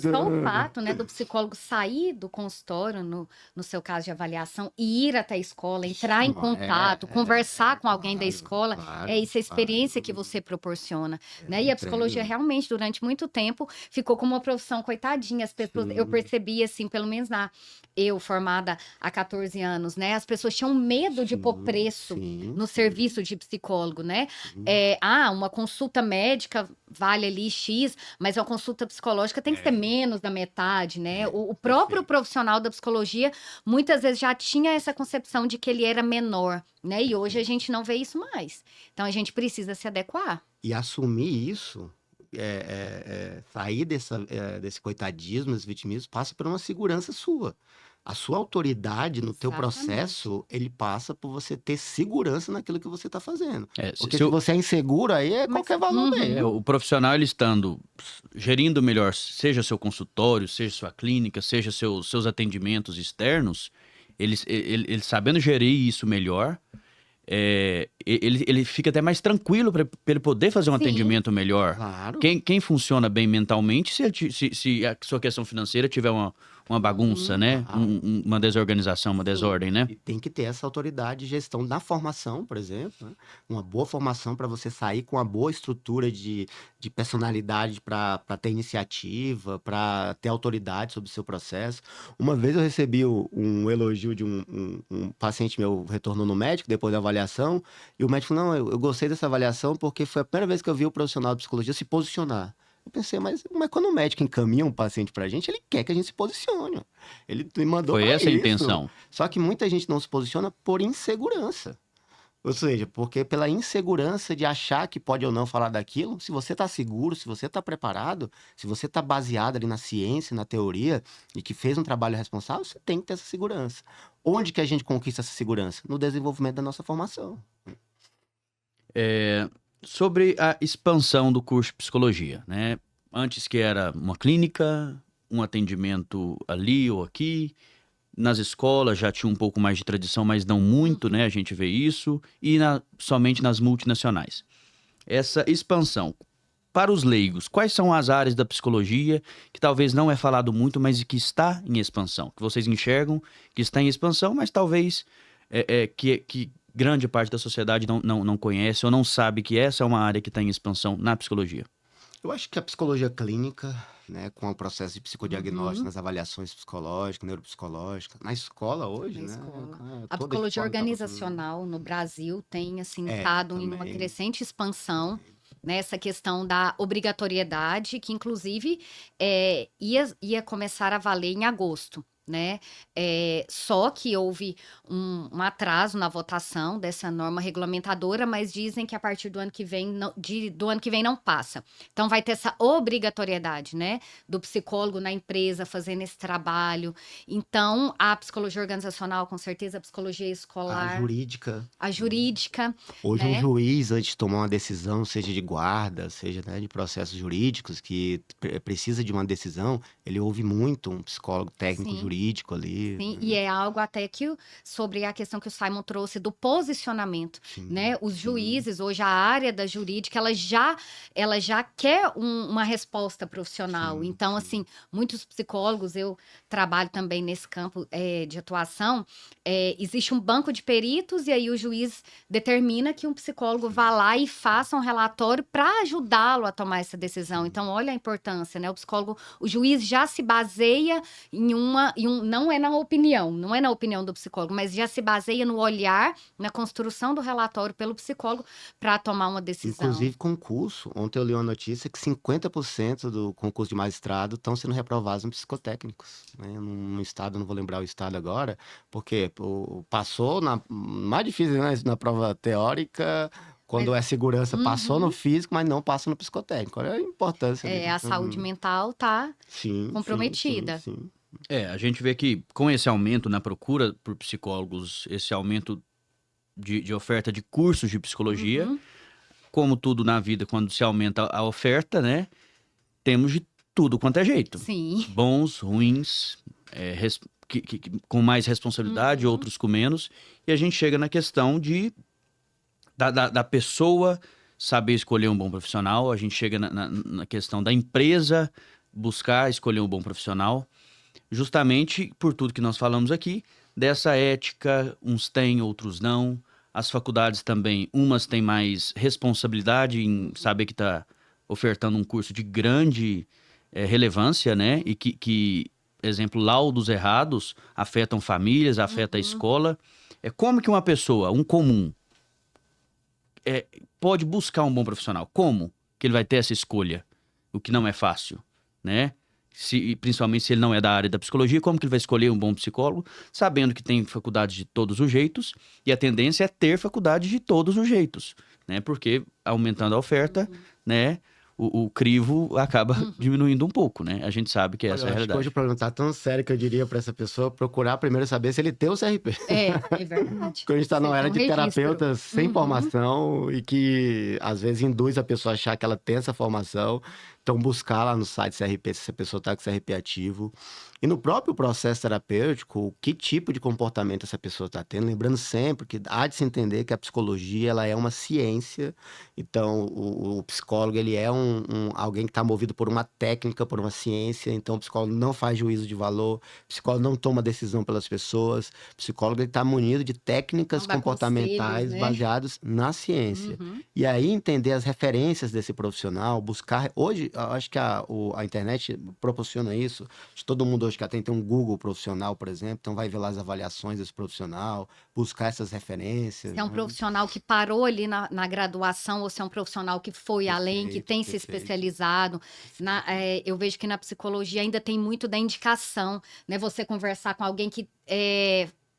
Só o fato, né, do psicólogo sair do consultório, no seu caso de avaliação, e ir até a escola, entrar em contato, conversar com alguém da escola, claro, é isso, a experiência claro. que você proporciona, né? E a psicologia Entendo. realmente, durante muito tempo, ficou como uma profissão coitadinha. As pessoas, eu Sim. percebi, assim, pelo menos eu formada há 14 anos, né? As pessoas tinham medo de pôr preço Sim, no sim, serviço de psicólogo, né? sim. Uma consulta médica vale ali X, mas uma consulta psicológica tem que ser menos da metade, né? O próprio perfeito. profissional da psicologia muitas vezes já tinha essa concepção de que ele era menor, né? E hoje a gente não vê isso mais. Então a gente precisa se adequar. E assumir isso, sair desse coitadismo, desse vitimismo, passa por uma segurança sua. A sua autoridade no teu Exatamente. processo, ele passa por você ter segurança naquilo que você está fazendo. Se Porque se você é inseguro, aí é Mas- qualquer valor Uhum. mesmo. o profissional ele estando gerindo melhor, seja seu consultório, seja sua clínica, seja seus atendimentos externos, ele sabendo gerir isso melhor, ele fica até mais tranquilo para ele poder fazer um Sim. atendimento melhor. Claro. Quem funciona bem mentalmente, se a sua questão financeira tiver uma bagunça, né? Uma desorganização, uma desordem, né? E tem que ter essa autoridade de gestão na formação, por exemplo, né? Uma boa formação para você sair com uma boa estrutura de personalidade para ter iniciativa, para ter autoridade sobre o seu processo. Uma vez eu recebi um elogio de um paciente meu, retornou no médico depois da avaliação, e o médico falou, não, eu gostei dessa avaliação porque foi a primeira vez que eu vi o profissional de psicologia se posicionar. Eu pensei, mas quando o médico encaminha um paciente pra gente, ele quer que a gente se posicione. Ele me mandou Foi pra essa a isso. intenção. Só que muita gente não se posiciona por insegurança. Ou seja, porque pela insegurança de achar que pode ou não falar daquilo, se você tá seguro, se você tá preparado, se você tá baseado ali na ciência, na teoria, e que fez um trabalho responsável, você tem que ter essa segurança. Onde que a gente conquista essa segurança? No desenvolvimento da nossa formação. Sobre a expansão do curso de psicologia, né? Antes que era uma clínica, um atendimento ali ou aqui, nas escolas já tinha um pouco mais de tradição, mas não muito, né? A gente vê isso, e somente nas multinacionais. Essa expansão, para os leigos, quais são as áreas da psicologia que talvez não é falado muito, mas que está em expansão? Que vocês enxergam que está em expansão, mas talvez que grande parte da sociedade não conhece ou não sabe que essa é uma área que está em expansão na psicologia. Eu acho que a psicologia clínica, né, com o processo de psicodiagnóstico, nas avaliações psicológicas, neuropsicológicas, na escola hoje, Na né? escola. toda A psicologia escola tá organizacional no Brasil tem assim estado em uma também. crescente expansão, né? Essa questão da obrigatoriedade, que inclusive ia começar a valer em agosto. Né? Só que houve um atraso na votação dessa norma regulamentadora, mas dizem que a partir do ano que vem não passa. Então vai ter essa obrigatoriedade, né, do psicólogo na empresa fazendo esse trabalho. Então a psicologia organizacional, com certeza, a psicologia escolar, A jurídica. a jurídica, Hoje né? um juiz, antes de tomar uma decisão, seja de guarda, seja, né, de processos jurídicos, que precisa de uma decisão, ele ouve muito um psicólogo técnico Sim. jurídico ali. Sim, né? e é algo até que sobre a questão que o Simon trouxe do posicionamento, Sim, né? Os sim. juízes, hoje a área da jurídica, ela já quer uma resposta profissional. Sim, Então, sim. assim, muitos psicólogos, eu trabalho também nesse campo de atuação, existe um banco de peritos e aí o juiz determina que um psicólogo vá lá e faça um relatório para ajudá-lo a tomar essa decisão. Então, olha a importância, né? O juiz já se baseia não é na opinião do psicólogo, mas já se baseia no olhar, na construção do relatório pelo psicólogo para tomar uma decisão. Inclusive concurso. Ontem eu li uma notícia que 50% do concurso de magistrado estão sendo reprovados em psicotécnicos. Né? Num estado, não vou lembrar o estado agora, porque passou mais difícil, né, na prova teórica, quando é segurança, passou no físico, mas não passa no psicotécnico. Olha a importância. A saúde mental tá Sim, comprometida. sim. A gente vê que com esse aumento na procura por psicólogos, esse aumento de oferta de cursos de psicologia, Uhum. como tudo na vida, quando se aumenta a oferta, né? Temos de tudo quanto é jeito. Sim. Bons, ruins, com mais responsabilidade, Uhum. outros com menos. E a gente chega na questão da pessoa saber escolher um bom profissional, a gente chega na questão da empresa buscar escolher um bom profissional, justamente por tudo que nós falamos aqui, dessa ética, uns têm, outros não. As faculdades também, umas têm mais responsabilidade em saber que está ofertando um curso de grande relevância, né? E exemplo, laudos errados afetam famílias, afetam a escola. Como que uma pessoa, um comum, pode buscar um bom profissional? Como que ele vai ter essa escolha? O que não é fácil, né? Principalmente se ele não é da área da psicologia, como que ele vai escolher um bom psicólogo, sabendo que tem faculdade de todos os jeitos, e a tendência é ter faculdade de todos os jeitos, né? Porque aumentando a oferta, né? O crivo acaba diminuindo um pouco, né? A gente sabe que essa é a Acho que realidade. hoje o problema tá tão sério que eu diria para essa pessoa procurar primeiro saber se ele tem o CRP. É verdade. Porque a gente está numa Você era tem de um registro. terapeutas sem formação e que às vezes induz a pessoa a achar que ela tem essa formação. Então, buscar lá no site CRP se a pessoa está com CRP ativo. E no próprio processo terapêutico, que tipo de comportamento essa pessoa está tendo. Lembrando sempre que há de se entender que a psicologia ela é uma ciência. Então, o psicólogo ele é alguém que está movido por uma técnica, por uma ciência. Então, o psicólogo não faz juízo de valor, o psicólogo não toma decisão pelas pessoas. O psicólogo está munido de técnicas Não dá comportamentais conselhos, né? baseadas na ciência. Uhum. E aí entender as referências desse profissional, buscar... Hoje, eu acho que a internet proporciona isso. De todo mundo hoje que até tem um Google profissional, por exemplo, então vai ver lá as avaliações desse profissional, buscar essas referências. Se é um né? profissional que parou ali na graduação, ou se é um profissional que foi além, que Perfeito, tem se perfeito. especializado. Eu vejo que na psicologia ainda tem muito da indicação, né? Você conversar com alguém que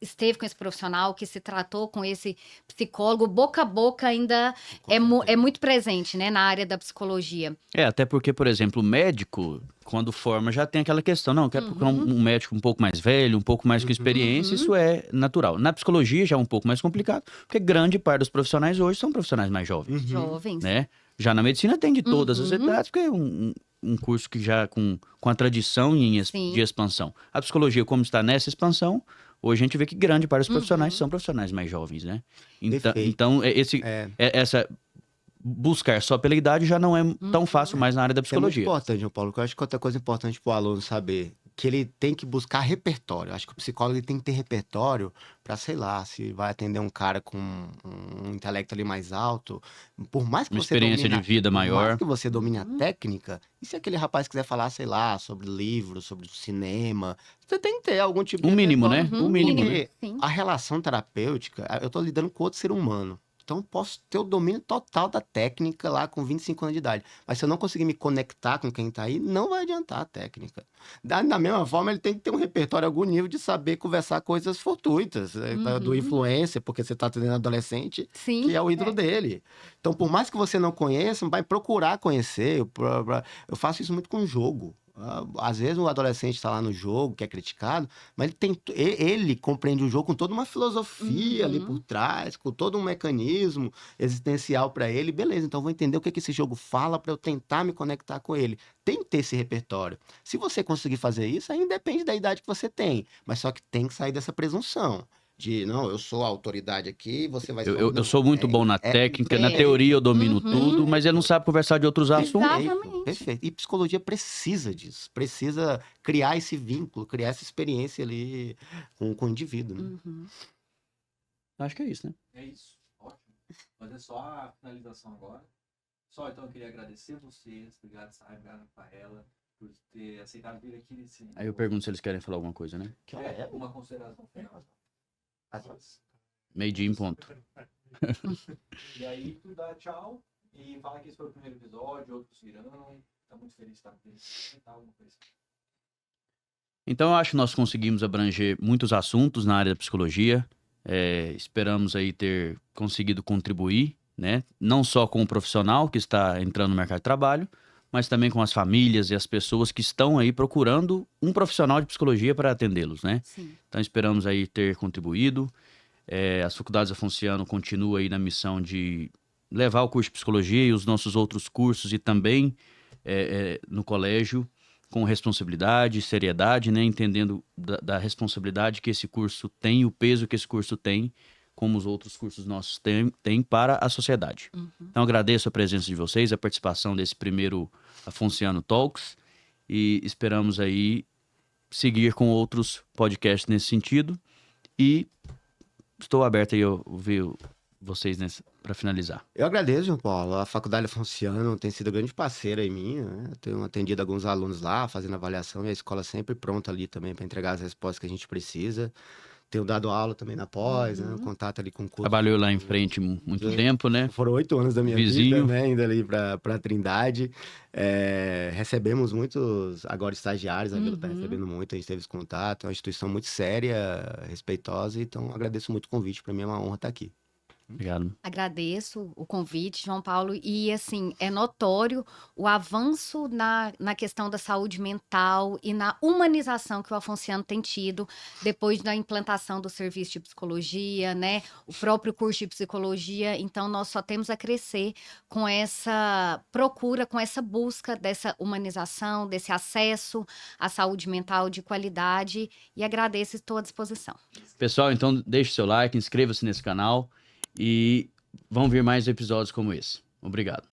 esteve com esse profissional, que se tratou com esse psicólogo, boca a boca ainda Com é certeza. muito presente, né? Na área da psicologia. Até porque, por exemplo, o médico, quando forma, já tem aquela questão, não, quer procurar um médico um pouco mais velho, um pouco mais com experiência, isso é natural. Na psicologia já é um pouco mais complicado, porque grande parte dos profissionais hoje são profissionais mais jovens, Jovens. né? Já na medicina tem de todas as idades, porque é um curso que já com a tradição Sim. de expansão. A psicologia, como está nessa expansão, hoje a gente vê que grande parte dos profissionais são profissionais mais jovens, né? Perfeito. Então essa buscar só pela idade já não é tão fácil mais na área da Isso é muito psicologia. importante, João Paulo, que eu acho que outra coisa importante para o aluno saber, que ele tem que buscar repertório. Eu acho que o psicólogo ele tem que ter repertório para, sei lá, se vai atender um cara com um intelecto ali mais alto, por mais que Uma você experiência de vida por mais maior. que você domine a técnica, e se aquele rapaz quiser falar, sei lá, sobre livros, sobre cinema, você tem que ter algum tipo de Um mínimo, né? repertório. Um mínimo, né? Porque Sim. a relação terapêutica, eu estou lidando com outro ser humano. Então, eu posso ter o domínio total da técnica lá com 25 anos de idade. Mas se eu não conseguir me conectar com quem está aí, não vai adiantar a técnica. Da mesma forma, ele tem que ter um repertório, algum nível de saber conversar coisas fortuitas. Do influencer, porque você está atendendo adolescente, Sim. que é o ídolo dele. Então, por mais que você não conheça, vai procurar conhecer. Eu faço isso muito com jogo. Às vezes o adolescente está lá no jogo, que é criticado, mas ele compreende o jogo com toda uma filosofia ali por trás, com todo um mecanismo existencial para ele. Beleza, então eu vou entender o que esse jogo fala para eu tentar me conectar com ele. Tem que ter esse repertório. Se você conseguir fazer isso, aí depende da idade que você tem, mas só que tem que sair dessa presunção. De, não, eu sou a autoridade aqui, você vai ser... Eu sou muito bom na técnica, na teoria eu domino tudo, mas ele não sabe conversar de outros assuntos. Exatamente. Perfeito. E psicologia precisa disso. Precisa criar esse vínculo, criar essa experiência ali com o indivíduo. Né? Acho que é isso, né? É isso, ótimo. Fazer só a finalização agora. Então eu queria agradecer vocês, obrigado, Sai, obrigado, Rafaela, por ter aceitado vir aqui nesse... Aí eu pergunto se eles querem falar alguma coisa, né? Uma consideração final. Meio-dia em ponto. E aí tu dá tchau e fala que esse foi o primeiro episódio, outros virão, tá muito feliz de estar aqui, alguma coisa assim. Então eu acho que nós conseguimos abranger muitos assuntos na área da psicologia. Esperamos aí ter conseguido contribuir, né? Não só com o profissional que está entrando no mercado de trabalho, mas também com as famílias e as pessoas que estão aí procurando um profissional de psicologia para atendê-los, né? Sim. Então esperamos aí ter contribuído. As faculdades Afonciano continuam aí na missão de levar o curso de psicologia e os nossos outros cursos e também no colégio com responsabilidade, seriedade, né? Entendendo da responsabilidade que esse curso tem, o peso que esse curso tem, como os outros cursos nossos têm para a sociedade. Então agradeço a presença de vocês, a participação desse primeiro Afonciano Talks e esperamos aí seguir com outros podcasts nesse sentido e estou aberto aí a ouvir vocês para finalizar. Eu agradeço, João Paulo. A Faculdade Afonciano tem sido grande parceira aí minha, né? Eu tenho atendido alguns alunos lá, fazendo avaliação, e a escola sempre pronta ali também para entregar as respostas que a gente precisa. Tenho dado aula também na pós, né? Contato ali com o curso. Trabalhou lá em frente muito tempo, né? Foram 8 anos da minha Vizinho. vida, né? Indo ali para Trindade. Recebemos muitos, agora estagiários, a Vila está recebendo muito, a gente teve esse contato. É uma instituição muito séria, respeitosa, então agradeço muito o convite, para mim é uma honra estar aqui. Obrigado. Agradeço o convite, João Paulo, e assim, é notório o avanço na questão da saúde mental e na humanização que o Afonciano tem tido depois da implantação do serviço de psicologia, né? O próprio curso de psicologia, então nós só temos a crescer com essa procura, com essa busca dessa humanização, desse acesso à saúde mental de qualidade, e agradeço e estou à disposição. Pessoal, então deixe seu like, inscreva-se nesse canal e vão vir mais episódios como esse. Obrigado.